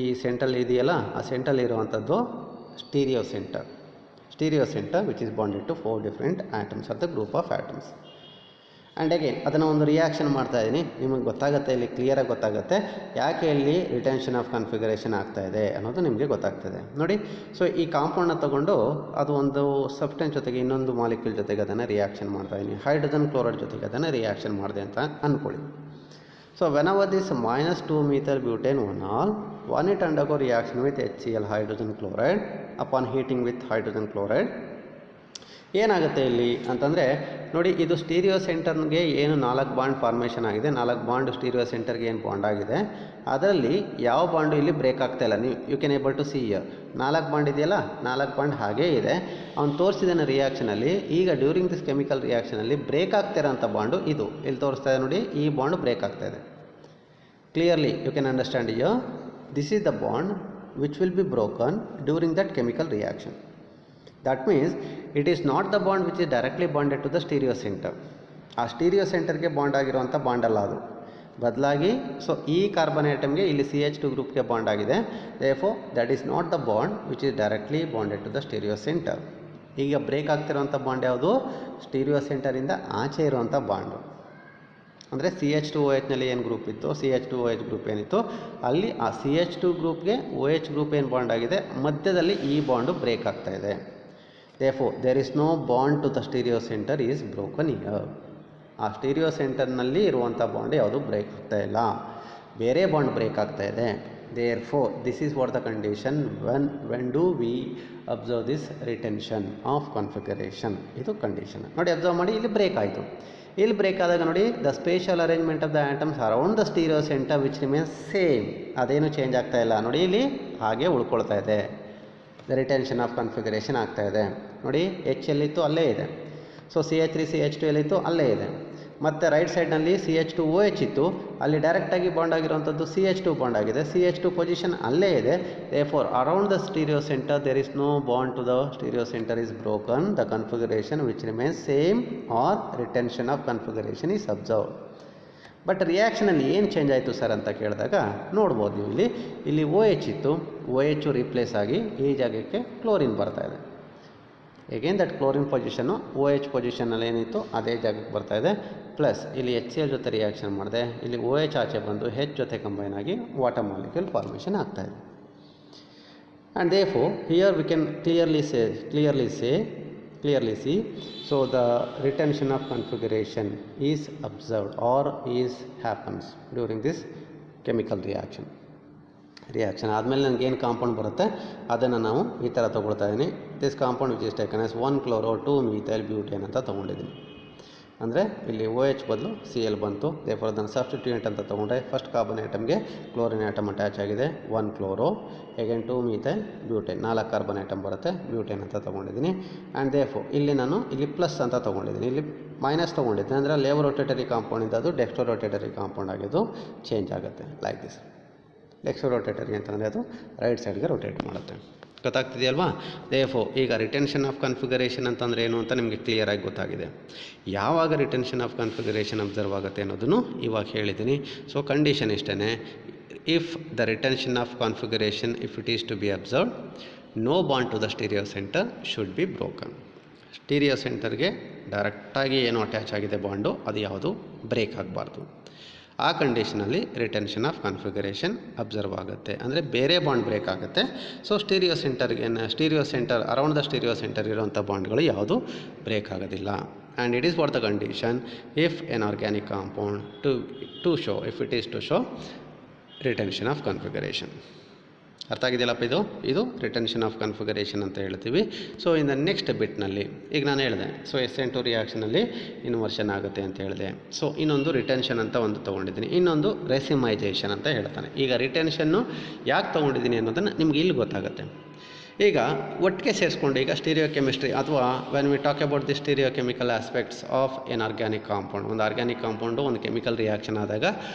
ಈ ಸೆಂಟ್ರಲ್ ಇದೆಯಲ್ಲ, ಆ ಸೆಂಟ್ರಲ್ ಇರುವಂಥದ್ದು stereo center which is bonded to 4 different atoms of the group of atoms. And again ಅದನ್ನು ಒಂದು reaction ಮಾಡ್ತಾಯಿದ್ದೀನಿ, ನಿಮಗೆ ಗೊತ್ತಾಗುತ್ತೆ, ಇಲ್ಲಿ ಕ್ಲಿಯರಾಗಿ ಗೊತ್ತಾಗುತ್ತೆ ಯಾಕೆ ಇಲ್ಲಿ ರಿಟೆನ್ಷನ್ ಆಫ್ ಕನ್ಫಿಗರೇಷನ್ ಆಗ್ತಾಯಿದೆ ಅನ್ನೋದು ನಿಮಗೆ ಗೊತ್ತಾಗ್ತದೆ ನೋಡಿ. ಸೊ ಈ ಕಾಂಪೌಂಡನ್ನ ತೊಗೊಂಡು ಅದು ಒಂದು ಸಬ್ಸ್ಟೆನ್ಸ್ ಜೊತೆಗೆ ಇನ್ನೊಂದು ಮಾಲಿಕ್ಯೂಲ್ ಜೊತೆಗೆ ಅದನ್ನು ರಿಯಾಕ್ಷನ್ ಮಾಡ್ತಾಯಿದ್ದೀನಿ, ಹೈಡ್ರೋಜನ್ ಕ್ಲೋರೈಡ್ ಜೊತೆಗೆ ಅದನ್ನು ರಿಯಾಕ್ಷನ್ ಮಾಡಿದೆ ಅಂತ ಅಂದ್ಕೊಳ್ಳಿ. So whenever this -2-methyl butane 1-ol, it undergo reaction with HCl hydrogen chloride upon heating with hydrogen chloride. ಏನಾಗುತ್ತೆ ಇಲ್ಲಿ ಅಂತಂದರೆ ನೋಡಿ, ಇದು ಸ್ಟೀರಿಯೋ ಸೆಂಟರ್ಗೆ ಏನು 4 ಬಾಂಡ್ ಫಾರ್ಮೇಷನ್ ಆಗಿದೆ, 4 ಬಾಂಡ್ ಸ್ಟೀರಿಯೋ ಸೆಂಟರ್ಗೆ ಏನು ಬಾಂಡ್ ಆಗಿದೆ, ಅದರಲ್ಲಿ ಯಾವ ಬಾಂಡು ಇಲ್ಲಿ ಬ್ರೇಕ್ ಆಗ್ತಾಯಿಲ್ಲ. ನೀವು you can able to see here 4 bond ಇದೆಯಲ್ಲ, 4 ಬಾಂಡ್ ಹಾಗೇ ಇದೆ. ಅವ್ನು ತೋರಿಸಿದ ರಿಯಾಕ್ಷನಲ್ಲಿ ಈಗ ಡ್ಯೂರಿಂಗ್ ದಿಸ್ ಕೆಮಿಕಲ್ ರಿಯಾಕ್ಷನಲ್ಲಿ ಬ್ರೇಕ್ ಆಗ್ತಿರೋಂಥ ಬಾಂಡು ಇದು ಇಲ್ಲಿ ತೋರಿಸ್ತಾ ಇದೆ ನೋಡಿ, ಈ ಬಾಂಡು ಬ್ರೇಕ್ ಆಗ್ತಾಯಿದೆ. Clearly you can understand here, this is the bond which will be broken during that chemical reaction. That means it is not the bond which is directly bonded to the stereo center. ಆ stereo ಸೆಂಟರ್ಗೆ bond ಆಗಿರುವಂಥ bond ಅಲ್ಲ ಅದು, ಬದಲಾಗಿ so ಈ carbon ಐಟಮ್ಗೆ ಇಲ್ಲಿ CH2 ಗ್ರೂಪ್ಗೆ bond ಆಗಿದೆ. therefore that is not the bond which is directly bonded to the stereo center. ಈಗ ಬ್ರೇಕ್ ಆಗ್ತಿರೋಂಥ ಬಾಂಡ್ ಯಾವುದು, ಸ್ಟೀರಿಯೋ ಸೆಂಟರಿಂದ ಆಚೆ ಇರುವಂಥ ಬಾಂಡು. ಅಂದರೆ CH2OHನಲ್ಲಿ ಏನು ಗ್ರೂಪ್ ಇತ್ತು, CH2OH ಗ್ರೂಪ್ ಏನಿತ್ತು ಅಲ್ಲಿ ಆ CH2 ಗ್ರೂಪ್ಗೆ OH ಗ್ರೂಪ್ ಏನು ಬಾಂಡ್ ಆಗಿದೆ, ಮಧ್ಯದಲ್ಲಿ ಈ ಬಾಂಡು ಬ್ರೇಕ್ ಆಗ್ತಾಯಿದೆ. therefore there is no bond to the stereo center is broken here. ಆ ಸ್ಟೀರಿಯೋ ಸೆಂಟರ್ನಲ್ಲಿ ಇರುವಂಥ ಬಾಂಡ್ ಯಾವುದು ಬ್ರೇಕ್ ಆಗ್ತಾ ಇಲ್ಲ, ಬೇರೆ ಬಾಂಡ್ ಬ್ರೇಕ್ ಆಗ್ತಾ ಇದೆ. therefore this is what the condition when do we observe this retention of configuration. ಇದು ಕಂಡೀಷನ್ ನೋಡಿ, ಅಬ್ಸರ್ವ್ ಮಾಡಿ, ಇಲ್ಲಿ ಬ್ರೇಕ್ ಆಯಿತು. ಇಲ್ಲಿ ಬ್ರೇಕ್ ಆದಾಗ ನೋಡಿ, the spatial arrangement of the atoms around the stereo center which remains same, ಅದೇನು change ಆಗ್ತಾ ಇಲ್ಲ ನೋಡಿ, ಇಲ್ಲಿ ಹಾಗೆ ಉಳ್ಕೊಳ್ತಾ ಇದೆ. ದ ರಿಟೆನ್ಷನ್ ಆಫ್ ಕನ್ಫಿಗರೇಷನ್ ಆಗ್ತಾಯಿದೆ ನೋಡಿ. H ಎಲ್ಲಿತ್ತು ಅಲ್ಲೇ ಇದೆ, ಸೊ CH3 CH2 ಎಲ್ಲಿತ್ತು ಅಲ್ಲೇ ಇದೆ. ಮತ್ತು ರೈಟ್ ಸೈಡ್ನಲ್ಲಿ CH2OH ಇತ್ತು, ಅಲ್ಲಿ ಡೈರೆಕ್ಟಾಗಿ ಬಾಂಡ್ ಆಗಿರುವಂಥದ್ದು CH2 ಬಾಂಡ್ ಆಗಿದೆ, CH2 ಪೊಸಿಷನ್ ಅಲ್ಲೇ ಇದೆ. therefore around the stereo centre there is no bond to the stereo centre is broken, the configuration which remains same or retention of configuration is observe. But ರಿಯಾಕ್ಷನಲ್ಲಿ ಏನು change ಆಯಿತು sir ಅಂತ ಕೇಳಿದಾಗ ನೋಡ್ಬೋದು ನೀವು, ಇಲ್ಲಿ OH ಇತ್ತು, OH ರಿಪ್ಲೇಸ್ ಆಗಿ ಈ ಜಾಗಕ್ಕೆ ಕ್ಲೋರಿನ್ ಬರ್ತಾಯಿದೆ. Again that chlorine position OH ಪೊಸಿಷನಲ್ಲಿ ಏನಿತ್ತು ಅದೇ ಜಾಗಕ್ಕೆ ಬರ್ತಾಯಿದೆ. ಪ್ಲಸ್ ಇಲ್ಲಿ HCl ಜೊತೆ ರಿಯಾಕ್ಷನ್ ಮಾಡಿದೆ, ಇಲ್ಲಿ OH ಆಚೆ ಬಂದು H ಜೊತೆ ಕಂಬೈನ್ ಆಗಿ ವಾಟರ್ ಮಾಲಿಕ್ಯೂಲ್ ಫಾರ್ಮೇಷನ್ ಆಗ್ತಾಯಿದೆ. And therefore here we can clearly see so the retention of configuration is observed or happens during this chemical reaction ಆದಮೇಲೆ ನನಗೆ ಏನು ಕಾಂಪೌಂಡ್ ಬರುತ್ತೆ ಅದನ್ನು ನಾವು ಈ ಥರ ತೊಗೊಳ್ತಾ ಇದ್ದೀನಿ. This compound which is taken as 1-chloro-2-methyl butane ಅಂತ ತೊಗೊಂಡಿದ್ದೀನಿ. ಅಂದರೆ ಇಲ್ಲಿ OH ಬದಲು Cl ಬಂತು. therefore ಅದನ್ನು ಸಬ್ಸ್ಟಿಟ್ಯೂಯೆಂಟ್ ಅಂತ ತೊಗೊಂಡ್ರೆ ಫಸ್ಟ್ ಕಾರ್ಬನ್ ಐಟಮ್ಗೆ ಕ್ಲೋರಿನ್ ಐಟಮ್ ಅಟ್ಯಾಚ್ ಆಗಿದೆ, 1-chloro, again 2-methyl butane, 4 carbon atom ಬರುತ್ತೆ, ಬ್ಯೂಟೇನ್ ಅಂತ ತೊಗೊಂಡಿದ್ದೀನಿ. ಆ್ಯಂಡ್ therefore ಇಲ್ಲಿ ಪ್ಲಸ್ ಅಂತ ತೊಗೊಂಡಿದ್ದೀನಿ, ಇಲ್ಲಿ ಮೈನಸ್ ತೊಗೊಂಡಿದ್ದೀನಿ. ಅಂದರೆ ಲೇವ್ ರೊಟೇಟರಿ ಕಾಂಪೌಂಡಿಂದ ಅದು ಡೆಕ್ಸ್ಟ್ರೋ ರೊಟೇಟರಿ ಕಾಂಪೌಂಡ್ ಆಗಿದ್ದು ಚೇಂಜ್ ಆಗುತ್ತೆ ಲೈಕ್ ದಿಸ್. ಡೆಕ್ಸ್ಟ್ರೋ ರೊಟೇಟರಿ ಅಂತಂದರೆ ಅದು ರೈಟ್ ಸೈಡ್ಗೆ ರೊಟೇಟ್ ಮಾಡುತ್ತೆ. ಗೊತ್ತಾಗ್ತಿದೆಯಲ್ವಾ? therefore ಈಗ ರಿಟೆನ್ಷನ್ ಆಫ್ ಕನ್ಫಿಗರೇಷನ್ ಅಂತಂದರೆ ಏನು ಅಂತ ನಿಮಗೆ ಕ್ಲಿಯರಾಗಿ ಗೊತ್ತಾಗಿದೆ. ಯಾವಾಗ ರಿಟೆನ್ಷನ್ ಆಫ್ ಕನ್ಫಿಗರೇಷನ್ ಅಬ್ಸರ್ವ್ ಆಗುತ್ತೆ ಅನ್ನೋದನ್ನು ಇವಾಗ ಹೇಳಿದ್ದೀನಿ. ಸೊ ಕಂಡೀಷನ್ ಇಷ್ಟೇ, if the retention of configuration if it is to be observed, no bond to the stereo center should be broken. Stereo ಸೆಂಟರ್ಗೆ ಡೈರೆಕ್ಟಾಗಿ ಏನು ಅಟ್ಯಾಚ್ ಆಗಿದೆ ಬಾಂಡು ಅದು ಯಾವುದು ಬ್ರೇಕ್ ಆಗಬಾರ್ದು. ಆ ಕಂಡೀಷನಲ್ಲಿ ರಿಟೆನ್ಷನ್ ಆಫ್ ಕನ್ಫಿಗರೇಷನ್ ಅಬ್ಸರ್ವ್ ಆಗುತ್ತೆ, ಅಂದರೆ ಬೇರೆ ಬಾಂಡ್ ಬ್ರೇಕ್ ಆಗುತ್ತೆ. So stereo center around the stereo center ಇರುವಂಥ ಬಾಂಡ್ಗಳು ಯಾವುದು ಬ್ರೇಕ್ ಆಗೋದಿಲ್ಲ. And it is what the condition if an organic compound to show if it is to show retention of configuration. ಅರ್ಥ ಆಗಿದೆಯಲ್ಲಪ್ಪ? ಇದು ರಿಟೆನ್ಷನ್ ಆಫ್ ಕನ್ಫಿಗರೇಷನ್ ಅಂತ ಹೇಳ್ತೀವಿ. So in the next ಬಿಟ್ನಲ್ಲಿ ಈಗ ನಾನು ಹೇಳಿದೆ, ಸೊ SN2 ರಿಯಾಕ್ಷನಲ್ಲಿ ಇನ್ವರ್ಷನ್ ಆಗುತ್ತೆ ಅಂತ ಹೇಳಿದೆ. ಸೊ ಇನ್ನೊಂದು ರಿಟೆನ್ಷನ್ ಅಂತ ಒಂದು ತೊಗೊಂಡಿದ್ದೀನಿ, ಇನ್ನೊಂದು ರೆಸಿಮೈಜೇಷನ್ ಅಂತ ಹೇಳ್ತಾನೆ. ಈಗ ರಿಟೆನ್ಷನ್ನು ಯಾಕೆ ತೊಗೊಂಡಿದ್ದೀನಿ ಅನ್ನೋದನ್ನು ನಿಮ್ಗೆ ಇಲ್ಲಿ ಗೊತ್ತಾಗುತ್ತೆ. ಈಗ ಒಟ್ಟಿಗೆ ಸೇರಿಸ್ಕೊಂಡು ಈಗ ಸ್ಟೀರಿಯೋ ಕೆಮಿಸ್ಟ್ರಿ ಅಥವಾ when we talk about the stereo chemical aspects of N organic compound, ಒಂದು ಆರ್ಗ್ಯಾನಿಕ್ ಕಾಂಪೌಂಡು ಒಂದು ಕೆಮಿಕಲ್ ರಿಯಾಕ್ಷನ್ ಆದಾಗ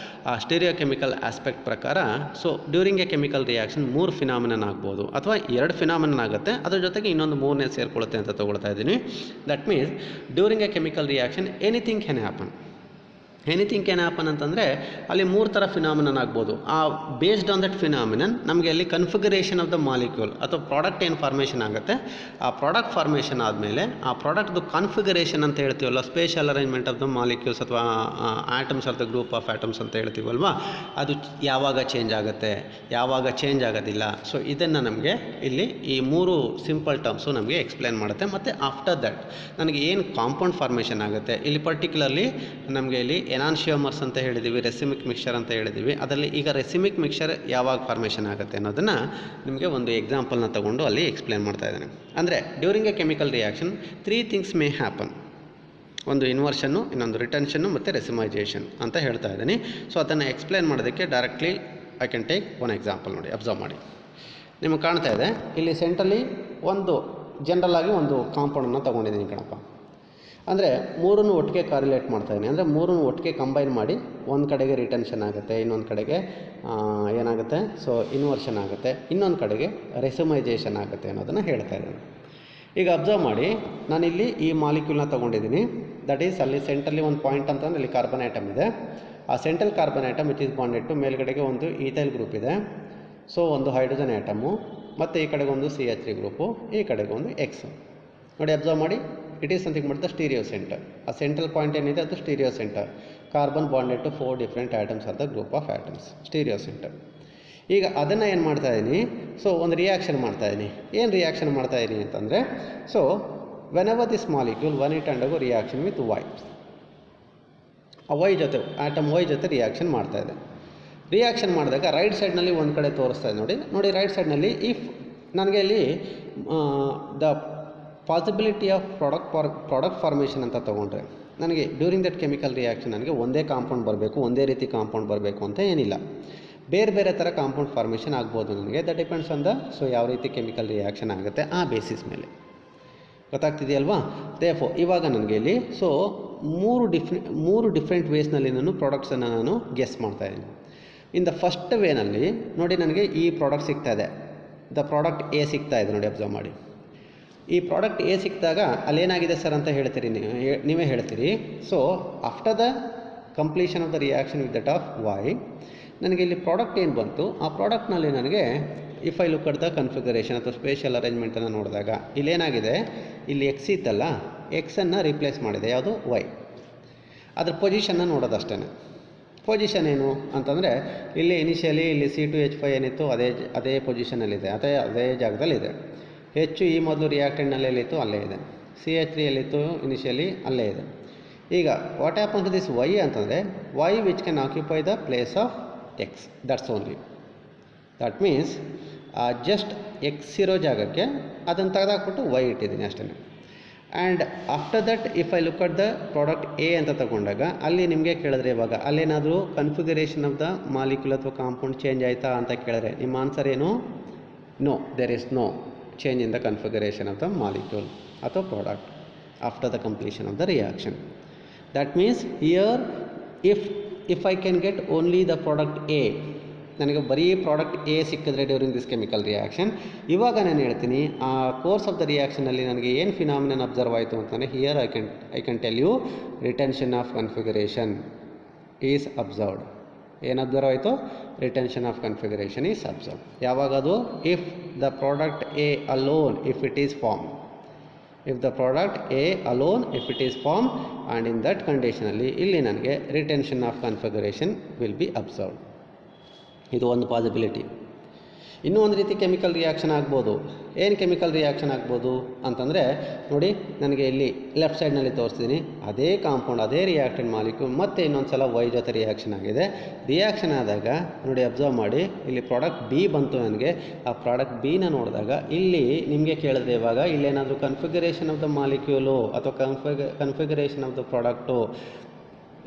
ಆ ಸ್ಟೀರಿಯೋ ಕೆಮಿಕಲ್ ಆಸ್ಪೆಕ್ಟ್ ಪ್ರಕಾರ so during a chemical reaction 3 phenomenon ಆಗ್ಬೋದು ಅಥವಾ 2 ಫಿನಾಮಿನನ್ ಆಗುತ್ತೆ, ಅದ್ರ ಜೊತೆಗೆ ಇನ್ನೊಂದು 3ನೇ ಸೇರಿಕೊಳ್ಳುತ್ತೆ ಅಂತ ತೊಗೊಳ್ತಾ ಇದ್ದೀನಿ. That means during a chemical reaction anything can happen. Anything can happen ಅಂತಂದರೆ ಅಲ್ಲಿ 3 ಥರ ಫಿನಾಮಿನನ್ ಆಗ್ಬೋದು. ಆ ಬೇಸ್ಡ್ ಆನ್ ದಟ್ ಫಿನಾಮಿನನ್ ನಮಗೆ ಅಲ್ಲಿ ಕನ್ಫಿಗರೇಷನ್ ಆಫ್ ದ ಮಾಲಿಕ್ಯೂಲ್ ಅಥವಾ ಪ್ರಾಡಕ್ಟ್ ಏನು ಫಾರ್ಮೇಷನ್ ಆಗುತ್ತೆ, ಆ ಪ್ರಾಡಕ್ಟ್ ಫಾರ್ಮೇಷನ್ ಆದಮೇಲೆ ಆ ಪ್ರಾಡಕ್ಟ್ದು ಕಾನ್ಫಿಗರೇಷನ್ ಅಂತ ಹೇಳ್ತೀವಲ್ಲ, spatial arrangement of the molecules ಅಥವಾ atoms of the group of atoms ಅಂತ ಹೇಳ್ತೀವಲ್ವಾ, ಅದು ಯಾವಾಗ ಚೇಂಜ್ ಆಗುತ್ತೆ, ಯಾವಾಗ ಚೇಂಜ್ ಆಗೋದಿಲ್ಲ. ಸೊ ಇದನ್ನು ನಮಗೆ ಇಲ್ಲಿ ಈ 3 ಸಿಂಪಲ್ ಟರ್ಮ್ಸು ನಮಗೆ ಎಕ್ಸ್ಪ್ಲೇನ್ ಮಾಡುತ್ತೆ. ಮತ್ತು ಆಫ್ಟರ್ ದಟ್ ನನಗೆ ಏನು ಕಾಂಪೌಂಡ್ ಫಾರ್ಮೇಷನ್ ಆಗುತ್ತೆ, ಇಲ್ಲಿ ಪರ್ಟಿಕ್ಯುಲರ್ಲಿ ನಮಗೆ ಇಲ್ಲಿ ಎನಾನ್ಶಿಯೋಮರ್ಸ್ ಅಂತ ಹೇಳಿದ್ದೀವಿ, ರೆಸಿಮಿಕ್ ಮಿಕ್ಸ್ಚರ್ ಅಂತ ಹೇಳಿದ್ದೀವಿ. ಅದರಲ್ಲಿ ಈಗ ರೆಸಿಮಿಕ್ ಮಿಕ್ಸ್ಚರ್ ಯಾವಾಗ ಫಾರ್ಮೇಷನ್ ಆಗುತ್ತೆ ಅನ್ನೋದನ್ನು ನಿಮಗೆ ಒಂದು ಎಕ್ಸಾಂಪಲ್ನ ತಗೊಂಡು ಅಲ್ಲಿ ಎಕ್ಸ್ಪ್ಲೇನ್ ಮಾಡ್ತಾ ಇದ್ದೇನೆ. ಅಂದರೆ during a chemical reaction 3 things may happen. ಒಂದು ಇನ್ವರ್ಷನ್ನು, ಇನ್ನೊಂದು ರಿಟೆನ್ಷನ್ನು ಮತ್ತು ರೆಸಿಮೈಜೇಷನ್ ಅಂತ ಹೇಳ್ತಾ ಇದ್ದೀನಿ. ಸೊ ಅದನ್ನು ಎಕ್ಸ್ಪ್ಲೇನ್ ಮಾಡೋದಕ್ಕೆ directly I can take one example. ನೋಡಿ, ಅಬ್ಸರ್ವ್ ಮಾಡಿ, ನಿಮಗೆ ಕಾಣ್ತಾ ಇದೆ ಇಲ್ಲಿ ಸೆಂಟ್ರಲ್ಲಿ ಒಂದು ಜನರಲ್ ಆಗಿ ಒಂದು ಕಾಂಪೌಂಡನ್ನು ತೊಗೊಂಡಿದ್ದೀನಿ ಕಣಪ್ಪ. ಅಂದರೆ 3 ಒಟ್ಟಿಗೆ ಕಾರ್ಯುಲೇಟ್ ಮಾಡ್ತಾಯಿದ್ದೀನಿ. ಅಂದರೆ 3 ಒಟ್ಟಿಗೆ ಕಂಬೈನ್ ಮಾಡಿ ಒಂದು ಕಡೆಗೆ ರಿಟೆನ್ಷನ್ ಆಗುತ್ತೆ, ಇನ್ನೊಂದು ಕಡೆಗೆ ಏನಾಗುತ್ತೆ, ಸೊ ಇನ್ವರ್ಷನ್ ಆಗುತ್ತೆ, ಇನ್ನೊಂದು ಕಡೆಗೆ ರೆಸಿಮೈಜೇಷನ್ ಆಗುತ್ತೆ ಅನ್ನೋದನ್ನು ಹೇಳ್ತಾ ಇದ್ದೀನಿ. ಈಗ ಅಬ್ಸರ್ವ್ ಮಾಡಿ, ನಾನಿಲ್ಲಿ ಈ ಮಾಲಿಕ್ಯೂಲ್ನ ತೊಗೊಂಡಿದ್ದೀನಿ. ದಟ್ ಈಸ್ ಅಲ್ಲಿ ಸೆಂಟ್ರಲ್ಲಿ ಒಂದು ಪಾಯಿಂಟ್ ಅಂತಂದರೆ ಇಲ್ಲಿ ಕಾರ್ಬನ್ ಆಟಮ್ ಇದೆ. ಆ central carbon atom which is bonded to ಮೇಲ್ಗಡೆಗೆ ಒಂದು ಈಥೈಲ್ ಗ್ರೂಪ್ ಇದೆ. ಸೊ ಒಂದು ಹೈಡ್ರೋಜನ್ ಆಟಮು, ಮತ್ತು ಈ ಕಡೆಗೆ ಒಂದು CH3 ಗ್ರೂಪು, ಈ ಕಡೆಗೆ ಒಂದು X. ನೋಡಿ, ಅಬ್ಸರ್ವ್ ಮಾಡಿ, it is something but the stereo center. ಆ ಸೆಂಟ್ರಲ್ ಪಾಯಿಂಟ್ ಏನಿದೆ ಅದು stereo center. Carbon bonded to 4 different atoms or the group of atoms, stereo center. ಈಗ ಅದನ್ನು ಏನು ಮಾಡ್ತಾಯಿದ್ದೀನಿ, ಸೊ ಒಂದು ರಿಯಾಕ್ಷನ್ ಮಾಡ್ತಾಯಿದ್ದೀನಿ. ಏನು ರಿಯಾಕ್ಷನ್ ಮಾಡ್ತಾಯಿದ್ದೀನಿ ಅಂತಂದರೆ, so whenever this molecule when it undergo reaction with Y, ಆ ವೈ ಜೊತೆ ಆಟಮ್ ವೈ ಜೊತೆ ರಿಯಾಕ್ಷನ್ ಮಾಡ್ತಾಯಿದೆ. ರಿಯಾಕ್ಷನ್ ಮಾಡಿದಾಗ ರೈಟ್ ಸೈಡ್ನಲ್ಲಿ ಒಂದು ಕಡೆ ತೋರಿಸ್ತಾ ಇದೆ. ನೋಡಿ ರೈಟ್ ಸೈಡ್ನಲ್ಲಿ ಇಫ್ ನನಗೆ ಇಲ್ಲಿ the possibility of product formation ಅಂತ ತೊಗೊಂಡ್ರೆ, ನನಗೆ ಡ್ಯೂರಿಂಗ್ ದಟ್ ಕೆಮಿಕಲ್ ರಿಯಾಕ್ಷನ್ ನನಗೆ ಒಂದೇ ಕಾಂಪೌಂಡ್ ಬರಬೇಕು, ಒಂದೇ ರೀತಿ ಕಾಂಪೌಂಡ್ ಬರಬೇಕು ಅಂತ ಏನಿಲ್ಲ. ಬೇರೆ ಬೇರೆ ಥರ ಕಾಂಪೌಂಡ್ ಫಾರ್ಮೇಷನ್ ಆಗ್ಬೋದು ನನಗೆ. That depends on the, so ಯಾವ ರೀತಿ ಕೆಮಿಕಲ್ ರಿಯಾಕ್ಷನ್ ಆಗುತ್ತೆ ಆ ಬೇಸಿಸ್ ಮೇಲೆ. ಗೊತ್ತಾಗ್ತಿದೆಯಲ್ವಾ? ದೇರ್ಫೋರ್ ಇವಾಗ ನನಗೆ ಇಲ್ಲಿ ಸೊ 3 ಡಿಫ್ರೆಂಟ್ ವೇಸ್ನಲ್ಲಿ ನಾನು ಪ್ರಾಡಕ್ಟ್ಸನ್ನು ನಾನು ಗೆಸ್ ಮಾಡ್ತಾಯಿದ್ದೀನಿ. ಇನ್ ದ ಫಸ್ಟ್ ವೇನಲ್ಲಿ ನೋಡಿ, ನನಗೆ ಈ ಪ್ರಾಡಕ್ಟ್ ಸಿಗ್ತಾ ಇದೆ, ದ ಪ್ರಾಡಕ್ಟ್ ಎ ಸಿಗ್ತಾ ಇದೆ. ನೋಡಿ, ಅಬ್ಸರ್ವ್ ಮಾಡಿ, ಈ ಪ್ರಾಡಕ್ಟ್ ಎ ಸಿಕ್ಕಿದಾಗ ಅಲ್ಲೇನಾಗಿದೆ ಸರ್ ಅಂತ ಹೇಳ್ತೀರಿ, ನೀವೇ ಹೇಳ್ತೀರಿ. So after the completion of the reaction with that of Y, ನನಗೆ ಇಲ್ಲಿ ಪ್ರಾಡಕ್ಟ್ ಏನು ಬಂತು, ಆ ಪ್ರಾಡಕ್ಟ್ನಲ್ಲಿ ನನಗೆ if I look at the configuration ಅಥವಾ ಸ್ಪೇಷಲ್ ಅರೇಂಜ್ಮೆಂಟನ್ನು ನೋಡಿದಾಗ ಇಲ್ಲೇನಾಗಿದೆ, ಇಲ್ಲಿ X ಇತ್ತಲ್ಲ, Xನ್ನು ರೀಪ್ಲೇಸ್ ಮಾಡಿದೆ ಯಾವುದು, ವೈ. ಅದ್ರ ಪೊಸಿಷನ್ನ ನೋಡೋದಷ್ಟೇ. ಪೊಸಿಷನ್ ಏನು ಅಂತಂದರೆ, ಇಲ್ಲಿ ಇನಿಷಿಯಲಿ ಇಲ್ಲಿ C2H5 ಏನಿತ್ತು ಅದೇ ಪೊಸಿಷನಲ್ಲಿದೆ, ಅದೇ ಜಾಗದಲ್ಲಿದೆ. ಹೆಚ್ಚು ಈ ಮೊದಲು ರಿಯಾಕ್ಟೆಂಟ್ನಲ್ಲಿ ಎಲ್ಲಿತ್ತು ಅಲ್ಲೇ ಇದೆ. CH3 ಎಲ್ಲಿತ್ತು ಇನಿಷಿಯಲಿ ಅಲ್ಲೇ ಇದೆ. ಈಗ what happen to this Y ಅಂತಂದರೆ, Y which can occupy the place of X, that's only. That means just X ಇರೋ ಜಾಗಕ್ಕೆ ಅದನ್ನು ತೆಗೆದಾಕ್ಬಿಟ್ಟು ವೈ ಇಟ್ಟಿದ್ದೀನಿ ಅಷ್ಟೇ. And after that if I look at the product A ಅಂತ ತಗೊಂಡಾಗ ಅಲ್ಲಿ ನಿಮಗೆ ಕೇಳಿದ್ರೆ, ಇವಾಗ ಅಲ್ಲೇನಾದರೂ ಕನ್ಫಿಗರೇಷನ್ ಆಫ್ ದ ಮಾಲಿಕ್ಯೂಲ್ ಅಥವಾ ಕಾಂಪೌಂಡ್ ಚೇಂಜ್ ಆಯಿತಾ ಅಂತ ಕೇಳಿದ್ರೆ ನಿಮ್ಮ ಆನ್ಸರ್ ಏನು? No, there is no change in the configuration of the molecule or product after the completion of the reaction. That means here if I can get only the product A, ನನಗೆ ಬರೀ product A ಸಿಕ್ಕಿದ್ರೆ during this chemical reaction, ಇವಾಗ ನಾನು ಹೇಳ್ತೀನಿ ಆ course of the ರಿಯಾಕ್ಷನಲ್ಲಿ ನನಗೆ ಏನು phenomenon observe ಆಯಿತು ಅಂತಂದರೆ, here I can tell you retention of configuration is observed. ಏನು ಅಬ್ಸರ್ವ್ ಆಯಿತು? Retention of configuration is observe. ಯಾವಾಗದು? If the product A alone if it is form, if the product A alone if it is form, and in that ಕಂಡೀಷನಲ್ಲಿ ಇಲ್ಲಿ ನನಗೆ retention of configuration will be observed. ಇದು ಒಂದು possibility. ಇನ್ನೂ ಒಂದು ರೀತಿ chemical reaction ಆಗ್ಬೋದು. ಏನು ಕೆಮಿಕಲ್ ರಿಯಾಕ್ಷನ್ ಆಗ್ಬೋದು ಅಂತಂದರೆ, ನೋಡಿ ನನಗೆ ಇಲ್ಲಿ ಲೆಫ್ಟ್ ಸೈಡ್ನಲ್ಲಿ ತೋರಿಸ್ತೀನಿ, ಅದೇ ಕಾಂಪೌಂಡ್ ಅದೇ ರಿಯಾಕ್ಟೆಂಟ್ ಮಾಲಿಕ್ಯೂಲ್ ಮತ್ತೆ ಇನ್ನೊಂದು ಸಲ ವೈ ಜೊತೆ ರಿಯಾಕ್ಷನ್ ಆಗಿದೆ. ರಿಯಾಕ್ಷನ್ ಆದಾಗ ನೋಡಿ ಅಬ್ಸರ್ವ್ ಮಾಡಿ, ಇಲ್ಲಿ ಪ್ರಾಡಕ್ಟ್ ಬಿ ಬಂತು ನನಗೆ. ಆ ಪ್ರಾಡಕ್ಟ್ ಬಿನ ನೋಡಿದಾಗ ಇಲ್ಲಿ ನಿಮಗೆ ಕೇಳಿದ್ರೆ, ಇವಾಗ ಇಲ್ಲೇನಾದರೂ ಕನ್ಫಿಗರೇಷನ್ ಆಫ್ ದ ಮಾಲಿಕ್ಯೂಲು ಅಥವಾ configuration of the product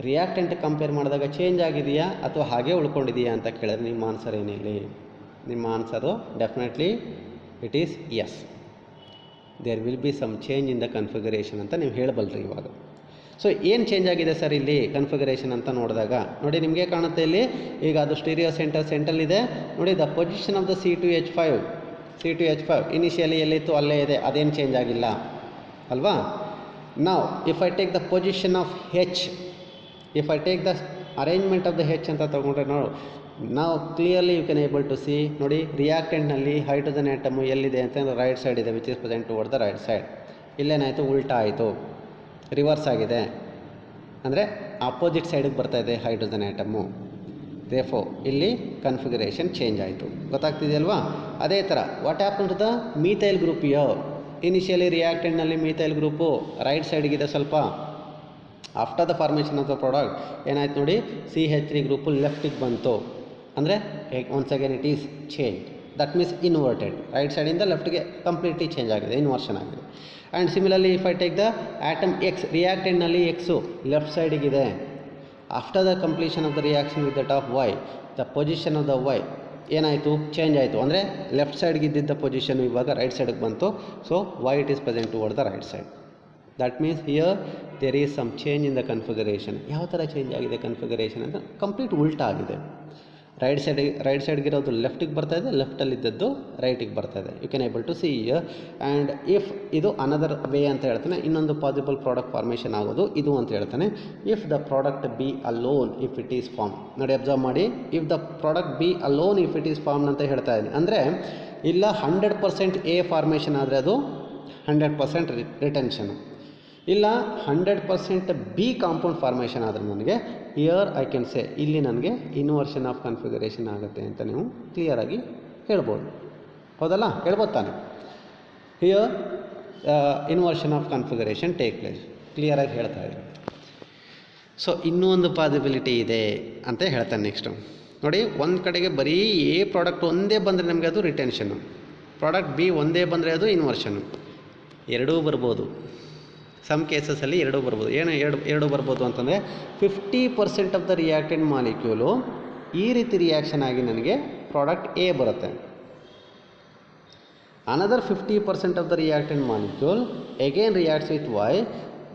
reactant compare ಮಾಡಿದಾಗ ಚೇಂಜ್ ಆಗಿದೆಯಾ ಅಥವಾ ಹಾಗೆ ಉಳ್ಕೊಂಡಿದೆಯಾ ಅಂತ ಕೇಳಿದ್ರೆ ನಿಮ್ಮ ಆನ್ಸರ್ ಏನಿಲ್ಲಿ? ನಿಮ್ಮ answer definitely it is yes, there will be some change in the configuration ಅಂತ ನೀವು ಹೇಳಬಲ್ರಿ ಇವಾಗ. ಸೊ ಏನು ಚೇಂಜ್ ಆಗಿದೆ ಸರ್ ಇಲ್ಲಿ ಕನ್ಫಿಗರೇಷನ್ ಅಂತ ನೋಡಿದಾಗ ನೋಡಿ ನಿಮಗೆ ಕಾಣುತ್ತೆ ಇಲ್ಲಿ, ಈಗ ಅದು ಸ್ಟೀರಿಯೋ ಸೆಂಟರಲ್ಲಿದೆ. ನೋಡಿ the position of the C2H5 initially ಎಲ್ಲಿತ್ತು ಅಲ್ಲೇ ಇದೆ, ಅದೇನು ಚೇಂಜ್ ಆಗಿಲ್ಲ ಅಲ್ವಾ. ನಾವು if I take the position of H, if I take the arrangement of the H ಅಂತ ತೊಗೊಂಡ್ರೆ ನಾವು clearly you can able to see ನೋಡಿ, ರಿಯಾಕ್ಟೆಂಟ್ನಲ್ಲಿ ಹೈಡ್ರೋಜನ್ ಆಟಮು ಎಲ್ಲಿದೆ ಅಂತ ರೈಟ್ ಸೈಡ್ ಇದೆ, which is present toward the right side. ಇಲ್ಲೇನಾಯಿತು, ಉಲ್ಟಾ ಆಯಿತು, ರಿವರ್ಸ್ ಆಗಿದೆ, ಅಂದರೆ ಆಪೋಸಿಟ್ ಸೈಡಿಗೆ ಬರ್ತಾಯಿದೆ ಹೈಡ್ರೋಜನ್ ಆಟಮು. ದೇಫೋ ಇಲ್ಲಿ ಕನ್ಫಿಗರೇಷನ್ ಚೇಂಜ್ ಆಯಿತು. ಗೊತ್ತಾಗ್ತಿದೆಯಲ್ವಾ? ಅದೇ ಥರ what happen to the methyl group here. Initially ರಿಯಾಕ್ಟೆಂಟ್ನಲ್ಲಿ ಮೀಥೈಲ್ ಗ್ರೂಪು ರೈಟ್ ಸೈಡ್ಗಿದೆ ಸ್ವಲ್ಪ. After the formation of the product ಏನಾಯ್ತು ನೋಡಿ, CH3 ಗ್ರೂಪು ಲೆಫ್ಟಿಗೆ ಬಂತು. ಅಂದರೆ once again it is change, that means inverted. Right ಸೈಡಿಂದ ಲೆಫ್ಟ್ಗೆ ಕಂಪ್ಲೀಟ್ಲಿ ಚೇಂಜ್ ಆಗಿದೆ, ಇನ್ವರ್ಷನ್ ಆಗಿದೆ. And similarly if I take the atom X, ರಿಯಾಕ್ಟೆಂಟ್ನಲ್ಲಿ ಎಕ್ಸು ಲೆಫ್ಟ್ ಸೈಡಿಗಿದೆ. After the completion of the reaction with that of Y, the position of the Y ಏನಾಯಿತು, change ಆಯಿತು. ಅಂದರೆ left ಸೈಡ್ಗೆ ಇದ್ದಿದ್ದ ಪೊಸಿಷನ್ ಇವಾಗ ರೈಟ್ ಸೈಡ್ಗೆ ಬಂತು. So Y it is present toward the right side. That means here there is some change in the configuration. ಯಾವ ಥರ ಚೇಂಜ್ ಆಗಿದೆ ಕನ್ಫಿಗರೇಷನ್ ಅಂತ, ಕಂಪ್ಲೀಟ್ ಉಲ್ಟಾ ಆಗಿದೆ. ರೈಟ್ ಸೈಡ್ಗಿರೋದು ಲೆಫ್ಟಿಗೆ ಬರ್ತಾಯಿದೆ, ಲೆಫ್ಟಲ್ಲಿದ್ದದ್ದು ರೈಟಿಗೆ ಬರ್ತಾಯಿದೆ. You can able to see here. And if ಇದು ಅನದರ್ ವೇ ಅಂತ ಹೇಳ್ತಾನೆ, ಇನ್ನೊಂದು ಪಾಸಿಬಲ್ ಪ್ರಾಡಕ್ಟ್ ಫಾರ್ಮೇಷನ್ ಆಗೋದು ಇದು ಅಂತ ಹೇಳ್ತಾನೆ. If the product be alone if it is form. ನೋಡಿ ಅಬ್ಸರ್ವ್ ಮಾಡಿ, if the product be alone if it is form ಅಂತ ಹೇಳ್ತಾ ಇದ್ದೀನಿ. ಅಂದರೆ ಇಲ್ಲ 100% ಎ ಫಾರ್ಮೇಷನ್ ಆದರೆ ಅದು 100% ರಿಟೆನ್ಷನು, ಇಲ್ಲ 100% ಬಿ ಕಾಂಪೌಂಡ್ ಫಾರ್ಮೇಷನ್ ಆದರೆ ನನಗೆ ಹಿಯರ್ ಐ ಕ್ಯಾನ್ ಸೇ ಇಲ್ಲಿ ನನಗೆ ಇನ್ವರ್ಷನ್ ಆಫ್ ಕನ್ಫಿಗರೇಷನ್ ಆಗುತ್ತೆ ಅಂತ ನೀವು ಕ್ಲಿಯರಾಗಿ ಹೇಳ್ಬೋದು. ಹೌದಲ್ಲ? ಹೇಳ್ಬೋದು ತಾನೆ. Here inversion of configuration take place, ಕ್ಲಿಯರಾಗಿ ಹೇಳ್ತಾ ಇದ್ದೀನಿ. ಸೊ ಇನ್ನೂ ಒಂದು ಪಾಸಿಬಿಲಿಟಿ ಇದೆ ಅಂತ ಹೇಳ್ತಾನೆ ನೆಕ್ಸ್ಟು. ನೋಡಿ, ಒಂದು ಕಡೆಗೆ ಬರೀ ಎ ಪ್ರಾಡಕ್ಟ್ ಒಂದೇ ಬಂದರೆ ನಮಗೆ ಅದು ರಿಟೆನ್ಷನ್ನು, ಪ್ರಾಡಕ್ಟ್ ಬಿ ಒಂದೇ ಬಂದರೆ ಅದು ಇನ್ವರ್ಷನ್ನು. ಎರಡೂ ಬರ್ಬೋದು, ಸಮ್ ಕೇಸಸಲ್ಲಿ ಎರಡೂ ಬರ್ಬೋದು. ಎರಡು ಬರ್ಬೋದು ಅಂತಂದರೆ 50% ಆಫ್ ದ ರಿಯಾಕ್ಟೆಂಟ್ ಮಾಲಿಕ್ಯೂಲು ಈ ರೀತಿ ರಿಯಾಕ್ಷನ್ ಆಗಿ ನನಗೆ ಪ್ರಾಡಕ್ಟ್ ಎ ಬರುತ್ತೆ. Another 50% of the reactant molecule again reacts with Y,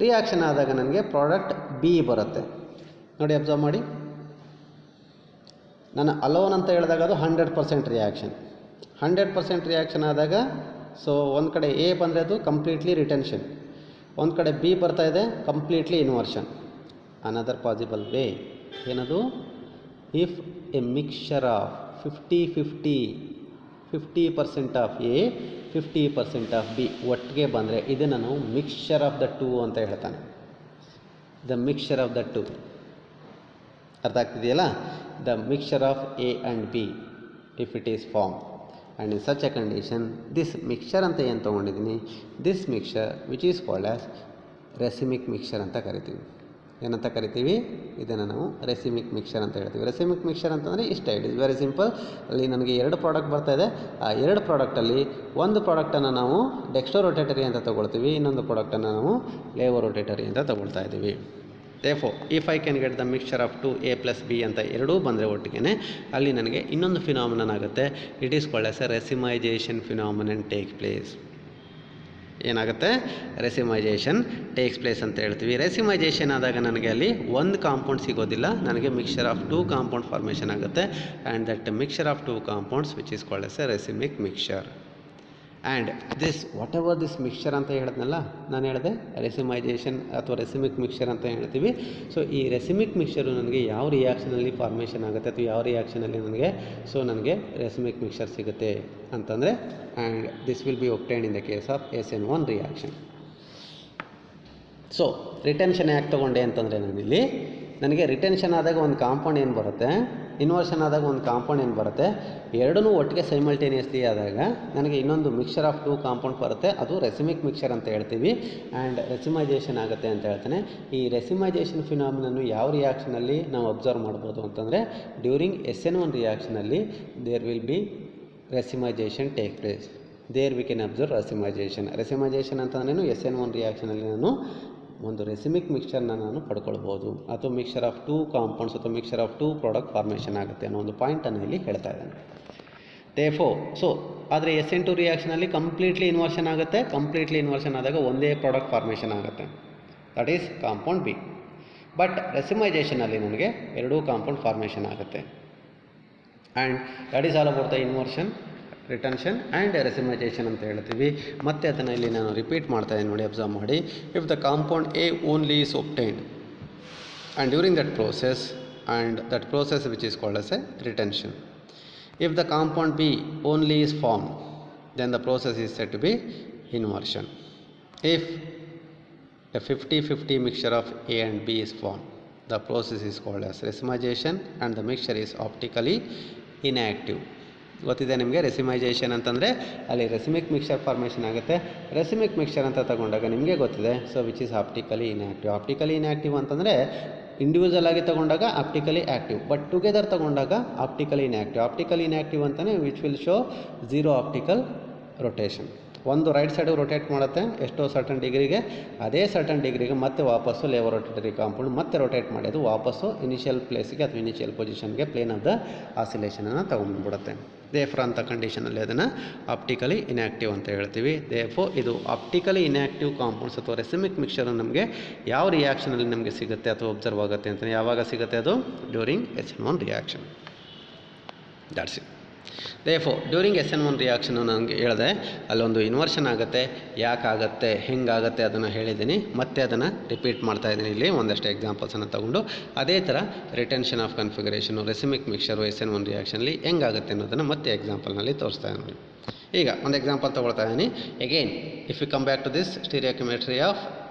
reaction ಆದಾಗ ನನಗೆ ಪ್ರಾಡಕ್ಟ್ ಬಿ ಬರುತ್ತೆ. ನೋಡಿ ಅಬ್ಸರ್ವ್ ಮಾಡಿ, ನಾನು ಅಲೋನ್ ಅಂತ ಹೇಳಿದಾಗ ಅದು 100% ರಿಯಾಕ್ಷನ್. 100% ರಿಯಾಕ್ಷನ್ ಆದಾಗ ಸೊ ಒಂದು ಕಡೆ ಎ ಬಂದರೆ ಅದು ಕಂಪ್ಲೀಟ್ಲಿ ರಿಟೆನ್ಷನ್, ಒಂದು ಕಡೆ ಬಿ ಬರ್ತಾಯಿದೆ completely inversion. Another possible way ಏನದು, if a mixture of 50% of A 50% of B ಒಟ್ಟಿಗೆ ಬಂದರೆ ಇದನ್ನು ನಾವು ಮಿಕ್ಸ್ಚರ್ ಆಫ್ ದ ಟೂ ಅಂತ ಹೇಳ್ತಾನೆ. The mixture of the two, ಅರ್ಥ ಆಗ್ತಿದೆಯಲ್ಲ? The mixture of A and B if it is form. And in such a condition this mixture ಅಂತ ಏನು ತೊಗೊಂಡಿದ್ದೀನಿ, this mixture which is called as racemic mixture ಅಂತ ಕರಿತೀವಿ. ಏನಂತ ಕರಿತೀವಿ? ಇದನ್ನು ನಾವು ರೆಸಿಮಿಕ್ ಮಿಕ್ಸ್ಚರ್ ಅಂತ ಹೇಳ್ತೀವಿ. ರೆಸಿಮಿಕ್ ಮಿಕ್ಸ್ಚರ್ ಅಂತಂದರೆ ಇಷ್ಟ, ಇಟ್ ಇಸ್ ವೆರಿ ಸಿಂಪಲ್. ಅಲ್ಲಿ ನನಗೆ 2 ಪ್ರಾಡಕ್ಟ್ ಬರ್ತಾಯಿದೆ. ಆ 2 ಪ್ರಾಡಕ್ಟಲ್ಲಿ ಒಂದು ಪ್ರಾಡಕ್ಟನ್ನು ನಾವು ಡೆಕ್ಸ್ಟ್ರೋ ರೊಟೇಟರಿ ಅಂತ ತೊಗೊಳ್ತೀವಿ, ಇನ್ನೊಂದು ಪ್ರಾಡಕ್ಟನ್ನು ನಾವು ಲೇವೋ ರೊಟೇಟರಿ ಅಂತ ತೊಗೊಳ್ತಾ ಇದ್ದೀವಿ. ದೇಫೋ if I can get the mixture of 2A + B ಅಂತ ಎರಡೂ ಬಂದರೆ ಒಟ್ಟಿಗೆ ಅಲ್ಲಿ ನನಗೆ ಇನ್ನೊಂದು ಫಿನಾಮಿನನ್ ಆಗುತ್ತೆ. It is called as a racemization phenomenon take place. ಏನಾಗುತ್ತೆ? ರೆಸಿಮೈಜೇಷನ್ ಟೇಕ್ಸ್ ಪ್ಲೇಸ್ ಅಂತ ಹೇಳ್ತೀವಿ. ರೆಸಿಮೈಜೇಷನ್ ಆದಾಗ ನನಗೆ ಅಲ್ಲಿ ಒಂದು ಕಾಂಪೌಂಡ್ ಸಿಗೋದಿಲ್ಲ, ನನಗೆ ಮಿಕ್ಸ್ಚರ್ ಆಫ್ 2 ಕಾಂಪೌಂಡ್ ಫಾರ್ಮೇಷನ್ ಆಗುತ್ತೆ. And that mixture of 2 compounds which is called as a racemic mixture. And this whatever this mixture ಅಂತ ಹೇಳಿದ್ನಲ್ಲ, ನಾನು ಹೇಳಿದೆ ರೆಸಿಮೈಜೇಷನ್ ಅಥವಾ ರೆಸಿಮಿಕ್ ಮಿಕ್ಸ್ಚರ್ ಅಂತ ಹೇಳ್ತೀವಿ. ಸೊ ಈ ರೆಸಿಮಿಕ್ ಮಿಕ್ಸ್ಚರು ನನಗೆ ಯಾವ ರಿಯಾಕ್ಷನಲ್ಲಿ ಫಾರ್ಮೇಷನ್ ಆಗುತ್ತೆ ಅಥವಾ ಯಾವ ರಿಯಾಕ್ಷನಲ್ಲಿ ನನಗೆ ರೆಸಿಮಿಕ್ ಮಿಕ್ಸ್ಚರ್ ಸಿಗುತ್ತೆ ಅಂತಂದರೆ, and this will be obtained in the case of SN1 reaction. So retention ಯಾಕೆ ತೊಗೊಂಡೆ ಅಂತಂದರೆ, ನಾನಿಲ್ಲಿ ನನಗೆ ರಿಟೆನ್ಷನ್ ಆದಾಗ ಒಂದು ಕಾಂಪೌಂಡ್ ಏನು ಬರುತ್ತೆ, ಇನ್ವರ್ಷನ್ ಆದಾಗ ಒಂದು ಕಾಂಪೌಂಡ್ ಏನು ಬರುತ್ತೆ, ಎರಡೂ ಒಟ್ಟಿಗೆ ಸೈಮಲ್ಟೇನಿಯಸ್ಲಿ ಆದಾಗ ನನಗೆ ಇನ್ನೊಂದು ಮಿಕ್ಸ್ಚರ್ ಆಫ್ 2 ಕಾಂಪೌಂಡ್ ಬರುತ್ತೆ, ಅದು ರೆಸಿಮಿಕ್ ಮಿಕ್ಸ್ಚರ್ ಅಂತ ಹೇಳ್ತೀವಿ. ಆ್ಯಂಡ್ ರೆಸಿಮೈಜೇಷನ್ ಆಗುತ್ತೆ ಅಂತ ಹೇಳ್ತಾನೆ. ಈ ರೆಸಿಮೈಜೇಷನ್ ಫಿನಾಮಿನನ್ನು ಯಾವ ರಿಯಾಕ್ಷನಲ್ಲಿ ನಾವು ಅಬ್ಸರ್ವ್ ಮಾಡ್ಬೋದು ಅಂತಂದರೆ, ಡ್ಯೂರಿಂಗ್ SN1 ರಿಯಾಕ್ಷನಲ್ಲಿ there will be racemization take place. There we can observe racemization ಅಂತಂದ್ರೇನು, SN1 ರಿಯಾಕ್ಷನಲ್ಲಿ ನಾನು ಒಂದು ರೆಸಿಮಿಕ್ ಮಿಕ್ಸ್ಚರ್ನ ನಾನು ಪಡ್ಕೊಳ್ಬೋದು, ಅಥವಾ ಮಿಕ್ಸ್ಚರ್ ಆಫ್ 2 ಕಾಂಪೌಂಡ್ಸ್ ಅಥವಾ ಮಿಕ್ಸ್ಚರ್ ಆಫ್ 2 ಪ್ರಾಡಕ್ಟ್ ಫಾರ್ಮೇಷನ್ ಆಗುತ್ತೆ ಅನ್ನೋ ಒಂದು ಪಾಯಿಂಟನ್ನು ಇಲ್ಲಿ ಹೇಳ್ತಾ ಇದ್ದಾನೆ. ದೇಫೋ ಸೊ ಆದರೆ SN2 ರಿಯಾಕ್ಷನಲ್ಲಿ ಕಂಪ್ಲೀಟ್ಲಿ ಇನ್ವರ್ಷನ್ ಆಗುತ್ತೆ. ಕಂಪ್ಲೀಟ್ಲಿ ಇನ್ವರ್ಷನ್ ಆದಾಗ ಒಂದೇ ಪ್ರಾಡಕ್ಟ್ ಫಾರ್ಮೇಷನ್ ಆಗುತ್ತೆ, that is compound B. But ರೆಸಿಮೈಜೇಷನಲ್ಲಿ ನನಗೆ 2 ಕಾಂಪೌಂಡ್ ಫಾರ್ಮೇಷನ್ ಆಗುತ್ತೆ. And that is all about the inversion, retention and racemization ಅಂತ ಹೇಳ್ತೀವಿ. ಮತ್ತು ಅದನ್ನು ಇಲ್ಲಿ ನಾನು ರಿಪೀಟ್ ಮಾಡ್ತಾ ಇದ್ದೀನಿ ನೋಡಿ, ಅಬ್ಸರ್ವ್ ಮಾಡಿ. If the compound A only is obtained and during that process, and that process which is called as a retention. If the compound B only is formed, then the process is said to be inversion. If a 50-50 mixture of A and B is formed, the process is called as racemization and the mixture is optically inactive. ಗೊತ್ತಿದೆ ನಿಮಗೆ ರೆಸಿಮೈಜೇಷನ್ ಅಂತಂದರೆ ಅಲ್ಲಿ ರೆಸಿಮಿಕ್ mixture formation ಆಗುತ್ತೆ. ರೆಸಿಮಿಕ್ mixture ಅಂತ ತಗೊಂಡಾಗ ನಿಮಗೆ ಗೊತ್ತಿದೆ, so which is optically inactive. Optically inactive ಅಂತಂದರೆ ಇಂಡಿವಿಜುವಲ್ ಆಗಿ ತಗೊಂಡಾಗ ಆಪ್ಟಿಕಲಿ ಆ್ಯಕ್ಟಿವ್, ಬಟ್ ಟುಗೆದರ್ ತಗೊಂಡಾಗ ಆಪ್ಟಿಕಲಿ ಇನ್ಆ್ಯಕ್ಟಿವ್. ಆಪ್ಟಿಕಲಿ ಇನ್ಆ್ಯಕ್ಟಿವ್ ಅಂತಲೇ which will show zero optical rotation. ಒಂದು ರೈಟ್ ಸೈಡು ರೊಟೇಟ್ ಮಾಡುತ್ತೆ ಎಷ್ಟೋ ಸರ್ಟನ್ ಡಿಗ್ರಿಗೆ, ಅದೇ ಸರ್ಟನ್ ಡಿಗ್ರಿಗೆ ಮತ್ತೆ ವಾಪಸ್ಸು ಲೇವರ್ ರೊಟೇಟರಿ ಕಾಂಪೌಂಡ್ ಮತ್ತೆ ರೊಟೇಟ್ ಮಾಡಿ ಅದು ವಾಪಸ್ಸು ಇನಿಷಿಯಲ್ ಪ್ಲೇಸ್ಗೆ ಅಥವಾ ಇನಿಷಿಯಲ್ ಪೊಸಿಷನ್ಗೆ ಪ್ಲೇನ್ ಆಫ್ ದ ಆಸಿಲೇಷನನ್ನು ತೊಗೊಂಡ್ಬಿಡುತ್ತೆ. ದೇಫ್ರ ಅಂತ ಕಂಡೀಷನಲ್ಲಿ ಅದನ್ನು ಆಪ್ಟಿಕಲಿ ಇನ್ಆ್ಯಕ್ಟಿವ್ ಅಂತ ಹೇಳ್ತೀವಿ. ದೇಫೋ ಇದು ಆಪ್ಟಿಕಲಿ ಇನ್ಆ್ಯಕ್ಟಿವ್ ಕಾಂಪೌಂಡ್ಸ್ ಅಥವಾ ರೆಸಿಮಿಕ್ ಮಿಕ್ಸ್ಚರ್ ನಮಗೆ ಯಾವ ರಿಯಾಕ್ಷನಲ್ಲಿ ನಮಗೆ ಸಿಗುತ್ತೆ ಅಥವಾ ಒಬ್ಸರ್ವ್ ಆಗುತ್ತೆ ಅಂತ ಯಾವಾಗ ಸಿಗುತ್ತೆ, ಅದು during SN1 reaction. That's it. ದೇಫೋ during SN1 reaction ನನಗೆ ಹೇಳಿದೆ ಅಲ್ಲೊಂದು ಇನ್ವರ್ಷನ್ ಆಗುತ್ತೆ. ಯಾಕಾಗತ್ತೆ, ಹೆಂಗಾಗುತ್ತೆ ಅದನ್ನು ಹೇಳಿದ್ದೀನಿ, ಮತ್ತೆ ಅದನ್ನು ರಿಪೀಟ್ ಮಾಡ್ತಾ ಇದ್ದೀನಿ ಇಲ್ಲಿ ಒಂದಷ್ಟು ಎಕ್ಸಾಂಪಲ್ಸನ್ನು ತಗೊಂಡು. ಅದೇ ಥರ ರಿಟೆನ್ಷನ್ ಆಫ್ ಕನ್ಫಿಗರೇಷನು, ರೆಸಿಮಿಕ್ ಮಿಕ್ಸ್ಚರು SN1 ರಿಯಾಕ್ಷನಲ್ಲಿ ಹೆಂಗಾಗುತ್ತೆ ಅನ್ನೋದನ್ನು ಮತ್ತೆ ಎಕ್ಸಾಂಪಲ್ನಲ್ಲಿ ತೋರಿಸ್ತಾ ಇದ್ದೀನಿ. ಈಗ ಒಂದು ಎಕ್ಸಾಂಪಲ್ ತೊಗೊಳ್ತಾ ಇದ್ದೀನಿ. Again if you come back to this stereochemistry of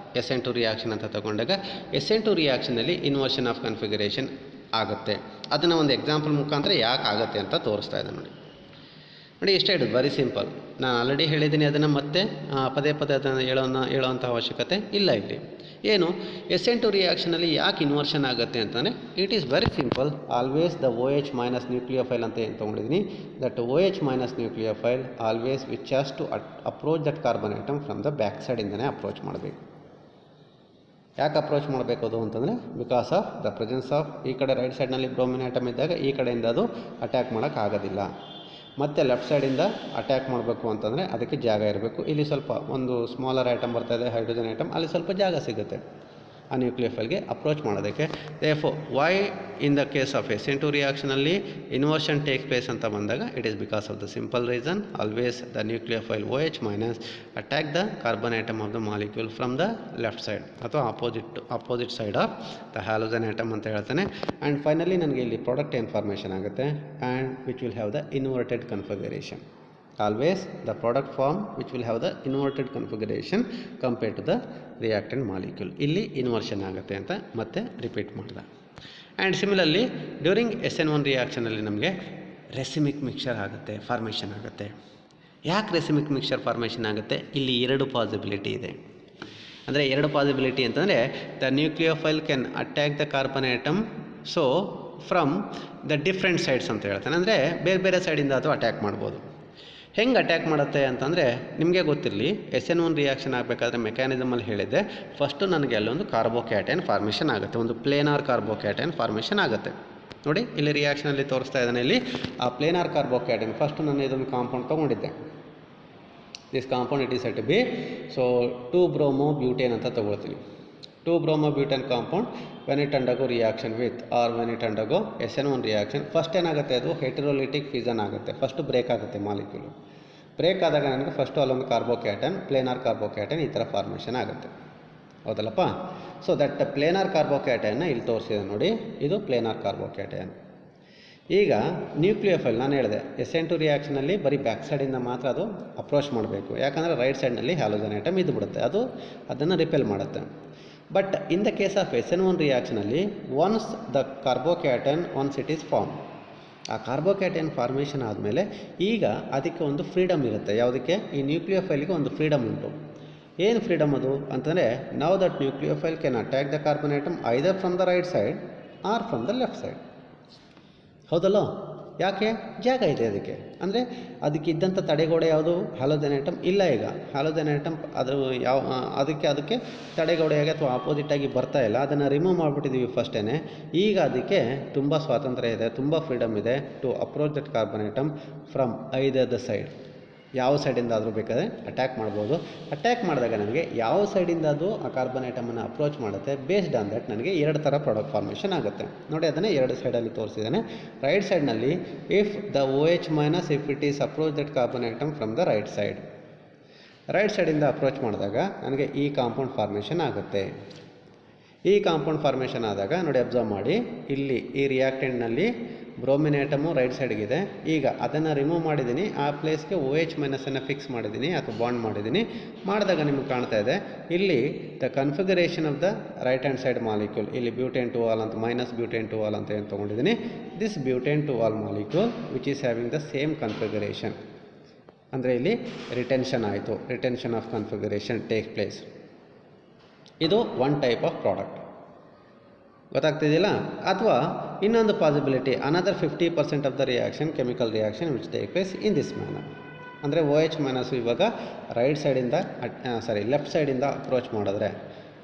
SN2 reaction ಅಂತ ತಗೊಂಡಾಗ SN2 ರಿಯಾಕ್ಷನಲ್ಲಿ ಇನ್ವರ್ಷನ್ ಆಫ್ ಕನ್ಫಿಗರೇಷನ್ ಆಗುತ್ತೆ. ಅದನ್ನು ಒಂದು ಎಕ್ಸಾಂಪಲ್ ಮುಖಾಂತರ ಯಾಕೆ ಆಗುತ್ತೆ ಅಂತ ತೋರಿಸ್ತಾ ಇದೆ ನೋಡಿ. ಇಷ್ಟೇ ಇದು, ವೆರಿ ಸಿಂಪಲ್. ನಾನು ಆಲ್ರೆಡಿ ಹೇಳಿದ್ದೀನಿ, ಅದನ್ನು ಮತ್ತೆ ಪದೇ ಪದೇ ಅದನ್ನು ಹೇಳೋವಂಥ ಅವಶ್ಯಕತೆ ಇಲ್ಲ ಇಲ್ಲಿ. ಏನು SN2 ರಿಯಾಕ್ಷನಲ್ಲಿ ಯಾಕೆ ಇನ್ವರ್ಷನ್ ಆಗುತ್ತೆ ಅಂತಂದರೆ it is very simple. Always the OH minus nucleophile ಅಂತ ಏನು ತೊಗೊಂಡಿದ್ದೀನಿ, that OH minus nucleophile always which has to approach that carbon atom from the back ಸೈಡಿಂದನೇ ಅಪ್ರೋಚ್ ಮಾಡಬೇಕು. ಯಾಕೆ ಅಪ್ರೋಚ್ ಮಾಡಬೇಕು ಅದು ಅಂತಂದರೆ because of the presence of ಈ ಕಡೆ ರೈಟ್ ಸೈಡ್ನಲ್ಲಿ ಬ್ರೋಮಿನ್ ಐಟಮ್ ಇದ್ದಾಗ ಈ ಕಡೆಯಿಂದ ಅದು ಅಟ್ಯಾಕ್ ಮಾಡೋಕ್ಕಾಗೋದಿಲ್ಲ. ಮತ್ತು ಲೆಫ್ಟ್ ಸೈಡಿಂದ ಅಟ್ಯಾಕ್ ಮಾಡಬೇಕು ಅಂತಂದರೆ ಅದಕ್ಕೆ ಜಾಗ ಇರಬೇಕು. ಇಲ್ಲಿ ಸ್ವಲ್ಪ ಒಂದು ಸ್ಮಾಲರ್ ಐಟಮ್ ಬರ್ತಾಯಿದೆ, ಹೈಡ್ರೋಜನ್ ಐಟಮ್, ಅಲ್ಲಿ ಸ್ವಲ್ಪ ಜಾಗ ಸಿಗುತ್ತೆ ಆ ನ್ಯೂಕ್ಲಿಯೋಫೈಲ್ಗೆ ಅಪ್ರೋಚ್ ಮಾಡೋದಕ್ಕೆ. Therefore why in the case of SN2 ರಿಯಾಕ್ಷನಲ್ಲಿ ಇನ್ವರ್ಷನ್ ಟೇಕ್ ಪ್ಲೇಸ್ ಅಂತ ಬಂದಾಗ it is because of the simple reason always the nucleophile OH minus attack the carbon atom of the molecule from the left side ಅಥವಾ opposite side of the halogen atom ಅಂತ ಹೇಳ್ತಾನೆ. And finally ನನಗೆ ಇಲ್ಲಿ product information ಆಗುತ್ತೆ and which will have the inverted configuration. Always the product form which will have the inverted configuration compared to the reactant molecule. ಇಲ್ಲಿ inversion ಆಗುತ್ತೆ ಅಂತ ಮತ್ತೆ repeat ಮಾಡಿದೆ. ಆ್ಯಂಡ್ ಸಿಮಿಲರ್ಲಿ ಡ್ಯೂರಿಂಗ್ SN1 ರಿಯಾಕ್ಷನಲ್ಲಿ ನಮಗೆ ರೆಸಿಮಿಕ್ mixture ಆಗುತ್ತೆ, formation ಆಗುತ್ತೆ. ಯಾಕೆ ರೆಸಿಮಿಕ್ ಮಿಕ್ಸ್ಚರ್ ಫಾರ್ಮೇಷನ್ ಆಗುತ್ತೆ, ಇಲ್ಲಿ ಎರಡು ಪಾಸಿಬಿಲಿಟಿ ಇದೆ. ಅಂದರೆ ಎರಡು ಪಾಸಿಬಿಲಿಟಿ ಅಂತಂದರೆ the nucleophile can attack the carbon item so from the different sides ಅಂತ ಹೇಳ್ತಾನೆ. ಅಂದರೆ ಬೇರೆ ಬೇರೆ ಸೈಡಿಂದ ಅದು ಅಟ್ಯಾಕ್ ಮಾಡ್ಬೋದು. ಹೆಂಗೆ ಅಟ್ಯಾಕ್ ಮಾಡುತ್ತೆ ಅಂತಂದರೆ ನಿಮಗೆ ಗೊತ್ತಿರಲಿ, SN1 ರಿಯಾಕ್ಷನ್ ಆಗಬೇಕಾದ್ರೆ ಮೆಕ್ಯಾನಿಸಮಲ್ಲಿ ಹೇಳಿದ್ದೆ, ಫಸ್ಟು ನನಗೆ ಅಲ್ಲೊಂದು ಕಾರ್ಬೋಕ್ಯಾಟೈನ್ ಫಾರ್ಮೇಷನ್ ಆಗುತ್ತೆ, ಒಂದು ಪ್ಲೇನಾರ್ ಕಾರ್ಬೋಕ್ಯಾಟೈನ್ ಫಾರ್ಮೇಷನ್ ಆಗುತ್ತೆ. ನೋಡಿ ಇಲ್ಲಿ ರಿಯಾಕ್ಷನಲ್ಲಿ ತೋರಿಸ್ತಾ ಇದ್ದಾನೆ. ಇಲ್ಲಿ ಆ ಪ್ಲೇನಾರ್ ಕಾರ್ಬೋಕ್ಯಾಟೈನ್ ಫಸ್ಟ್ ನಾನು ಇದೊಂದು ಕಾಂಪೌಂಡ್ ತೊಗೊಂಡಿದ್ದೆ. This compound it is set to be so 2-bromobutane ಅಂತ ತೊಗೊಳ್ತೀನಿ. 2-bromobutane compound when it undergo reaction with or when it undergo SN1 reaction, first ಏನಾಗುತ್ತೆ, ಅದು ಹೆಟೆರೋಲಿಟಿಕ್ ಫ್ಯೂಷನ್ ಆಗುತ್ತೆ, ಫಸ್ಟ್ ಬ್ರೇಕ್ ಆಗುತ್ತೆ molecule. Break ಆದಾಗ ನನಗೆ ಫಸ್ಟು ಅಲ್ಲೊಂದು ಕಾರ್ಬೋಕ್ಯಾಟೈನ್, ಪ್ಲೇನಾರ್ ಕಾರ್ಬೋಕ್ಯಾಟೈನ್ ಈ ಥರ ಫಾರ್ಮೇಷನ್ ಆಗುತ್ತೆ, ಹೌದಲ್ಲಪ್ಪ. ಸೊ ದಟ್ ಪ್ಲೇನಾರ್ ಕಾರ್ಬೋಕ್ಯಾಟೈನ್ನ ಇಲ್ಲಿ ತೋರಿಸಿದೆ ನೋಡಿ, ಇದು ಪ್ಲೇನಾರ್ ಕಾರ್ಬೋಕ್ಯಾಟೈನ್. ಈಗ ನ್ಯೂಕ್ಲಿಯೋಫೈಲ್ ನಾನು ಹೇಳಿದೆ SN2 ರಿಯಾಕ್ಷನಲ್ಲಿ ಬರೀ ಬ್ಯಾಕ್ ಸೈಡಿಂದ ಮಾತ್ರ ಅದು ಅಪ್ರೋಚ್ ಮಾಡಬೇಕು, ಯಾಕಂದರೆ ರೈಟ್ ಸೈಡ್ನಲ್ಲಿ ಹ್ಯಾಲೋಜನ್ ಐಟಮ್ ಇದು ಬಿಡುತ್ತೆ, ಅದು ಅದನ್ನು ರಿಪೆಲ್ ಮಾಡುತ್ತೆ. But in the case of SN1 ರಿಯಾಕ್ಷನಲ್ಲಿ once the carbocation it is form, ಆ ಕಾರ್ಬೋಕ್ಯಾಟೈನ್ ಫಾರ್ಮೇಷನ್ ಆದಮೇಲೆ ಈಗ ಅದಕ್ಕೆ ಒಂದು ಫ್ರೀಡಮ್ ಇರುತ್ತೆ. ಯಾವುದಕ್ಕೆ, ಈ ನ್ಯೂಕ್ಲಿಯೋಫೈಲ್ಗೆ ಒಂದು ಫ್ರೀಡಮ್ ಉಂಟು. ಏನು ಫ್ರೀಡಮ್ ಅದು ಅಂತಂದರೆ, now that nucleophile can attack the carbon item either from the right side are from the left side. ಹೌದಲ್ಲ, ಯಾಕೆ, ಜಾಗ ಇದೆ ಅದಕ್ಕೆ. ಅಂದರೆ ಅದಕ್ಕೆ ಇದ್ದಂಥ ತಡೆಗೋಡೆ ಯಾವುದು, ಹ್ಯಾಲೋಜನ್ ಐಟಮ್ ಇಲ್ಲ. ಈಗ ಹ್ಯಾಲೋಜನ್ ಐಟಮ್ ಅದ್ರ ಅದಕ್ಕೆ ತಡೆಗೋಡೆಯಾಗಿ ಅಥವಾ ಆಪೋಸಿಟಾಗಿ ಬರ್ತಾ ಇಲ್ಲ, ಅದನ್ನು ರಿಮೂವ್ ಮಾಡಿಬಿಟ್ಟಿದ್ದೀವಿ ಫಸ್ಟೇ. ಈಗ ಅದಕ್ಕೆ ತುಂಬ ಸ್ವಾತಂತ್ರ್ಯ ಇದೆ, ತುಂಬ ಫ್ರೀಡಮ್ ಇದೆ to approach that carbon atom from either the side. ಯಾವ ಸೈಡಿಂದ ಆದರೂ ಬೇಕಾದರೆ ಅಟ್ಯಾಕ್ ಮಾಡ್ಬೋದು. ಅಟ್ಯಾಕ್ ಮಾಡಿದಾಗ ನನಗೆ ಯಾವ ಸೈಡಿಂದ ಅದು ಆ ಕಾರ್ಬನ್ ಐಟಮನ್ನು ಅಪ್ರೋಚ್ ಮಾಡುತ್ತೆ, ಬೇಸ್ಡ್ ಆನ್ ದಟ್ ನನಗೆ ಎರಡು ಥರ ಪ್ರಾಡಕ್ಟ್ ಫಾರ್ಮೇಷನ್ ಆಗುತ್ತೆ. ನೋಡಿ ಅದನ್ನೇ ಎರಡು ಸೈಡಲ್ಲಿ ತೋರಿಸಿದ್ದಾನೆ. ರೈಟ್ ಸೈಡ್ನಲ್ಲಿ if the OH minus if it is approach that carbon atom from the right side, right ಸೈಡಿಂದ ಅಪ್ರೋಚ್ ಮಾಡಿದಾಗ ನನಗೆ ಈ ಕಾಂಪೌಂಡ್ ಫಾರ್ಮೇಷನ್ ಆಗುತ್ತೆ. ಈ ಕಾಂಪೌಂಡ್ ಫಾರ್ಮೇಷನ್ ಆದಾಗ ನೋಡಿ ಅಬ್ಸರ್ವ್ ಮಾಡಿ, ಇಲ್ಲಿ ಈ ರಿಯಾಕ್ಟೆಂಟ್ನಲ್ಲಿ ಬ್ರೋಮಿನ್ ಆಟಮು ರೈಟ್ ಸೈಡ್ಗಿದೆ. ಈಗ ಅದನ್ನು ರಿಮೂವ್ ಮಾಡಿದ್ದೀನಿ, ಆ ಪ್ಲೇಸ್ಗೆ OH ಮೈನಸನ್ನು ಫಿಕ್ಸ್ ಮಾಡಿದ್ದೀನಿ ಅಥವಾ ಬಾಂಡ್ ಮಾಡಿದ್ದೀನಿ. ಮಾಡಿದಾಗ ನಿಮಗೆ ಕಾಣ್ತಾ ಇದೆ ಇಲ್ಲಿ the configuration of the right hand side molecule, ಇಲ್ಲಿ ಬ್ಯೂಟೇನ್ ಟು ಆಲ್ ಅಂತ ಮೈನಸ್ ಬ್ಯೂಟೇನ್ ಟು ಆಲ್ ಅಂತ ಏನು ತೊಗೊಂಡಿದ್ದೀನಿ. This butane two ol molecule which is having the same configuration, ಅಂದರೆ ಇಲ್ಲಿ ರಿಟೆನ್ಷನ್ ಆಯಿತು, retention of configuration take place. ಇದು one type of product, ಗೊತ್ತಾಗ್ತಿದ್ದಿಲ್ಲ. ಅಥವಾ ಇನ್ನೊಂದು possibility, another 50% of the reaction, chemical reaction which take place in this manner. ಅಂದರೆ OH minus ಇವಾಗ right ಸೈಡಿಂದ ಲೆಫ್ಟ್ ಸೈಡಿಂದ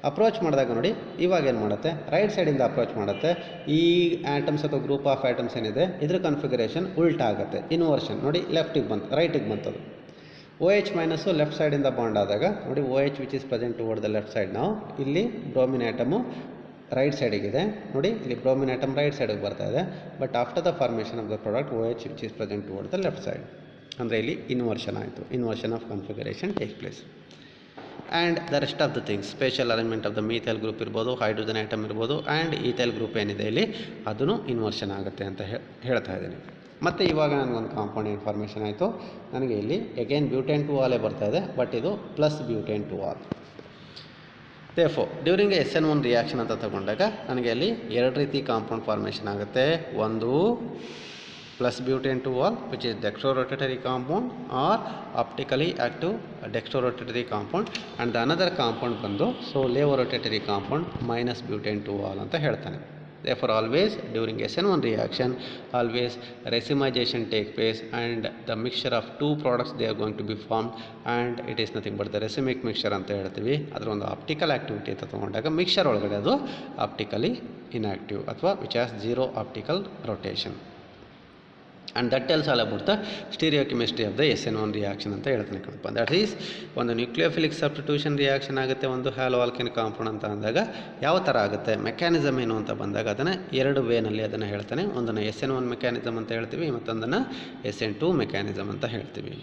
ಅಪ್ರೋಚ್ ಮಾಡಿದಾಗ ನೋಡಿ ಇವಾಗ ಏನು ಮಾಡುತ್ತೆ, ರೈಟ್ ಸೈಡಿಂದ ಅಪ್ರೋಚ್ ಮಾಡುತ್ತೆ. ಈ ಆಟಮ್ಸ್ ಅಥವಾ ಗ್ರೂಪ್ ಆಫ್ ಆಟಮ್ಸ್ ಏನಿದೆ ಇದ್ರ ಕನ್ಫಿಗರೇಷನ್ ಉಲ್ಟಾ ಆಗುತ್ತೆ, ಇನ್ವರ್ಷನ್. ನೋಡಿ ಲೆಫ್ಟಿಗೆ ಬಂತು, ರೈಟಿಗೆ ಬಂತದು. OH ಮೈನಸ್ಸು ಲೆಫ್ಟ್ ಸೈಡಿಂದ ಬಾಂಡ್ ಆದಾಗ ನೋಡಿ OH which is present toward the left side. ನಾವು ಇಲ್ಲಿ ಬ್ರೋಮಿನ್ ಆಟಮು ರೈಟ್ ಸೈಡಿಗಿದೆ, ನೋಡಿ ಇಲ್ಲಿ ಬ್ರೋಮಿನ್ ಆಟಮ್ ರೈಟ್ ಸೈಡಿಗೆ ಬರ್ತಾ ಇದೆ. But after the formation of the product OH which is present toward the left side, ಅಂದರೆ ಇಲ್ಲಿ ಇನ್ವರ್ಷನ್ ಆಯಿತು, inversion of configuration take place. And the rest of the things, spatial arrangement of the methyl group ಇರ್ಬೋದು, hydrogen atom ಇರ್ಬೋದು, and ethyl group ಏನಿದೆ ಇಲ್ಲಿ ಅದೂ inversion ಆಗುತ್ತೆ ಅಂತ ಹೇಳ್ತಾ ಇದ್ದೀನಿ. ಮತ್ತು ಇವಾಗ ನನಗೊಂದು ಕಾಂಪೌಂಡ್ ಇನ್ಫಾರ್ಮೇಷನ್ ಆಯಿತು, ನನಗೆ ಇಲ್ಲಿ ಅಗೇನ್ ಬ್ಯೂಟೇನ್ ಟು ಆಲೇ ಬರ್ತಾ ಇದೆ, ಬಟ್ ಇದು plus butane two ol. Therefore during SN1 reaction ಅಂತ ತಗೊಂಡಾಗ ನನಗೆ ಅಲ್ಲಿ ಎರಡು ರೀತಿ ಕಾಂಪೌಂಡ್ ಫಾರ್ಮೇಷನ್ ಆಗುತ್ತೆ. ಒಂದು plus butane two ol which is dextrorotatory compound are optically active dextrorotatory compound. And the another compound ಬಂದು levorotatory compound minus butane two ol ಅಂತ ಹೇಳ್ತಾನೆ. Therefore, always during SN1 reaction, always racemization take place and the mixture of two products they are going to be formed, and it is nothing but the racemic mixture ಅಂತ ಹೇಳ್ತೀವಿ. ಅದರ ಒಂದು optical activity ಅಂತ ತಗೊಂಡಾಗ mixer ಒಳಗಡೆ ಅದು optically inactive ಅಥವಾ which has zero optical rotation. And that tells all about the stereochemistry of the SN1 reaction ಅಂತ ಹೇಳ್ತಾನೆ ಕಣಪ್ಪ. ದಟ್ ಈಸ್ ಒಂದು ನ್ಯೂಕ್ಲಿಯೋಫಿಲಿಕ್ ಸಬ್ಸ್ಟಿಟ್ಯೂಷನ್ ರಿಯಾಕ್ಷನ್ ಆಗುತ್ತೆ, ಒಂದು ಹ್ಯಾಲೋ ಆಲ್ಕೇನ್ ಕಾಂಪೌಂಡ್ ಅಂತ ಅಂದಾಗ ಯಾವ ಥರ ಆಗುತ್ತೆ, ಮೆಕ್ಯಾನಿಸಮ್ ಏನು ಅಂತ ಬಂದಾಗ ಅದನ್ನು ಎರಡು ವೇನಲ್ಲಿ ಅದನ್ನು ಹೇಳ್ತಾನೆ. ಒಂದನ್ನು SN1 ಮೆಕ್ಯಾನಿಸಮ್ ಅಂತ ಹೇಳ್ತೀವಿ, ಮತ್ತೊಂದನ್ನು SN2 ಮೆಕ್ಯಾನಿಸಮ್ ಅಂತ ಹೇಳ್ತೀವಿ.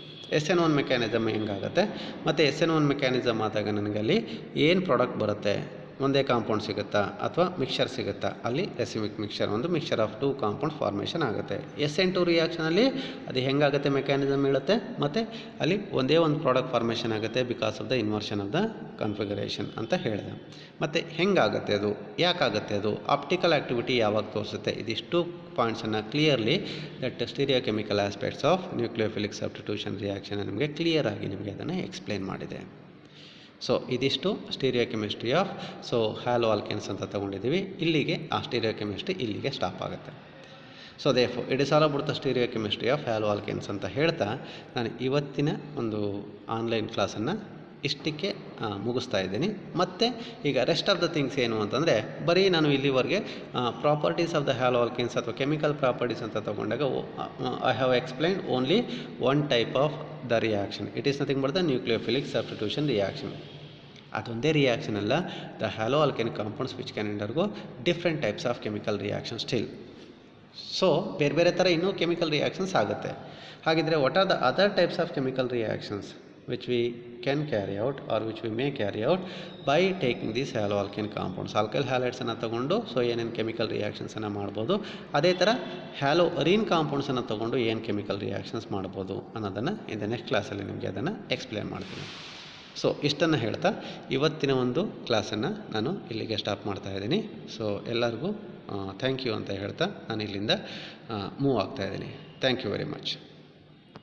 SN1 ಮೆಕ್ಯಾನಿಸಮ್ ಹೆಂಗಾಗುತ್ತೆ ಮತ್ತು SN1 ಮೆಕ್ಯಾನಿಸಮ್ ಆದಾಗ ನನಗೆ ಅಲ್ಲಿ ಏನು ಪ್ರಾಡಕ್ಟ್ ಬರುತ್ತೆ, ಒಂದೇ ಕಾಂಪೌಂಡ್ ಸಿಗುತ್ತಾ ಅಥವಾ ಮಿಕ್ಸರ್ ಸಿಗುತ್ತಾ, ಅಲ್ಲಿ ರೆಸಿಮಿಕ್ ಮಿಕ್ಸರ್, ಒಂದು mixer of two compound formation ಆಗುತ್ತೆ. SN2 ರಿಯಾಕ್ಷನಲ್ಲಿ ಅದು ಹೆಂಗಾಗುತ್ತೆ ಮೆಕ್ಯಾನಿಸಮ್ ಹೇಳುತ್ತೆ, ಮತ್ತು ಅಲ್ಲಿ ಒಂದೇ ಒಂದು ಪ್ರಾಡಕ್ಟ್ ಫಾರ್ಮೇಷನ್ ಆಗುತ್ತೆ because of the inversion of the configuration ಅಂತ ಹೇಳಿದೆ. ಮತ್ತು ಹೆಂಗಾಗುತ್ತೆ ಅದು, ಯಾಕಾಗುತ್ತೆ ಅದು, ಆಪ್ಟಿಕಲ್ ಆ್ಯಕ್ಟಿವಿಟಿ ಯಾವಾಗ ತೋರಿಸುತ್ತೆ, ಇದಿಷ್ಟು ಪಾಯಿಂಟ್ಸನ್ನು clearly that stereochemical aspects of nucleophilic substitution reaction ನಿಮಗೆ ಕ್ಲಿಯರ್ ಆಗಿ ನಿಮಗೆ ಅದನ್ನು ಎಕ್ಸ್ಪ್ಲೇನ್ ಮಾಡಿದೆ. ಸೊ ಇದಿಷ್ಟು ಸ್ಟೀರಿಯೋಕೆಮಿಸ್ಟ್ರಿ ಆಫ್ ಹ್ಯಾಲೋ ಆಲ್ಕೇನ್ಸ್ ಅಂತ ತಗೊಂಡಿದ್ದೀವಿ. ಇಲ್ಲಿಗೆ ಆ ಸ್ಟೀರಿಯೋಕೆಮಿಸ್ಟ್ರಿ ಇಲ್ಲಿಗೆ ಸ್ಟಾಪ್ ಆಗುತ್ತೆ. So therefore it is all about the stereochemistry of halo alkanes ಅಂತ ಹೇಳ್ತಾ ನಾನು ಇವತ್ತಿನ ಒಂದು ಆನ್ಲೈನ್ ಕ್ಲಾಸನ್ನು ಇಷ್ಟಕ್ಕೆ ಮುಗಿಸ್ತಾ ಇದ್ದೀನಿ. ಮತ್ತು ಈಗ ರೆಸ್ಟ್ ಆಫ್ ದ ಥಿಂಗ್ಸ್ ಏನು ಅಂತಂದರೆ, ಬರೀ ನಾನು ಇಲ್ಲಿವರೆಗೆ properties of the hello alkanes ಅಥವಾ ಕೆಮಿಕಲ್ ಪ್ರಾಪರ್ಟೀಸ್ ಅಂತ ತಗೊಂಡಾಗ I have explained only one type of the reaction. It is nothing but the nucleophilic substitution reaction. ಅದೊಂದೇ ರಿಯಾಕ್ಷನ್ ಅಲ್ಲ, the hello alkane compounds which can undergo different types of chemical reaction still. So ಬೇರೆ ಬೇರೆ ಥರ ಇನ್ನೂ chemical reactions ಆಗುತ್ತೆ. ಹಾಗಿದ್ರೆ what are the other types of chemical reactions which we can carry out or which we may carry out by taking these halo alkane compounds. alkyl halides ಅನ್ನು ತಗೊಂಡು ಏನೇನು chemical ರಿಯಾಕ್ಷನ್ಸನ್ನು ಮಾಡ್ಬೋದು, ಅದೇ ಥರ ಹ್ಯಾಲೋ ಅರೀನ್ ಕಾಂಪೌಂಡ್ಸನ್ನು ತೊಗೊಂಡು ಏನು ಕೆಮಿಕಲ್ ರಿಯಾಕ್ಷನ್ಸ್ ಮಾಡ್ಬೋದು ಅನ್ನೋದನ್ನು ಇಂದ ನೆಕ್ಸ್ಟ್ ಕ್ಲಾಸಲ್ಲಿ ನಿಮಗೆ ಅದನ್ನು ಎಕ್ಸ್ಪ್ಲೇನ್ ಮಾಡ್ತೀನಿ. ಸೊ ಇಷ್ಟನ್ನು ಹೇಳ್ತಾ ಇವತ್ತಿನ ಒಂದು ಕ್ಲಾಸನ್ನು ನಾನು ಇಲ್ಲಿಗೆ ಸ್ಟಾಪ್ ಮಾಡ್ತಾ ಇದ್ದೀನಿ. ಸೊ ಎಲ್ಲರಿಗೂ ಥ್ಯಾಂಕ್ ಯು ಅಂತ ಹೇಳ್ತಾ ನಾನು ಇಲ್ಲಿಂದ ಮೂವ್ ಆಗ್ತಾಯಿದ್ದೀನಿ. Thank you very much.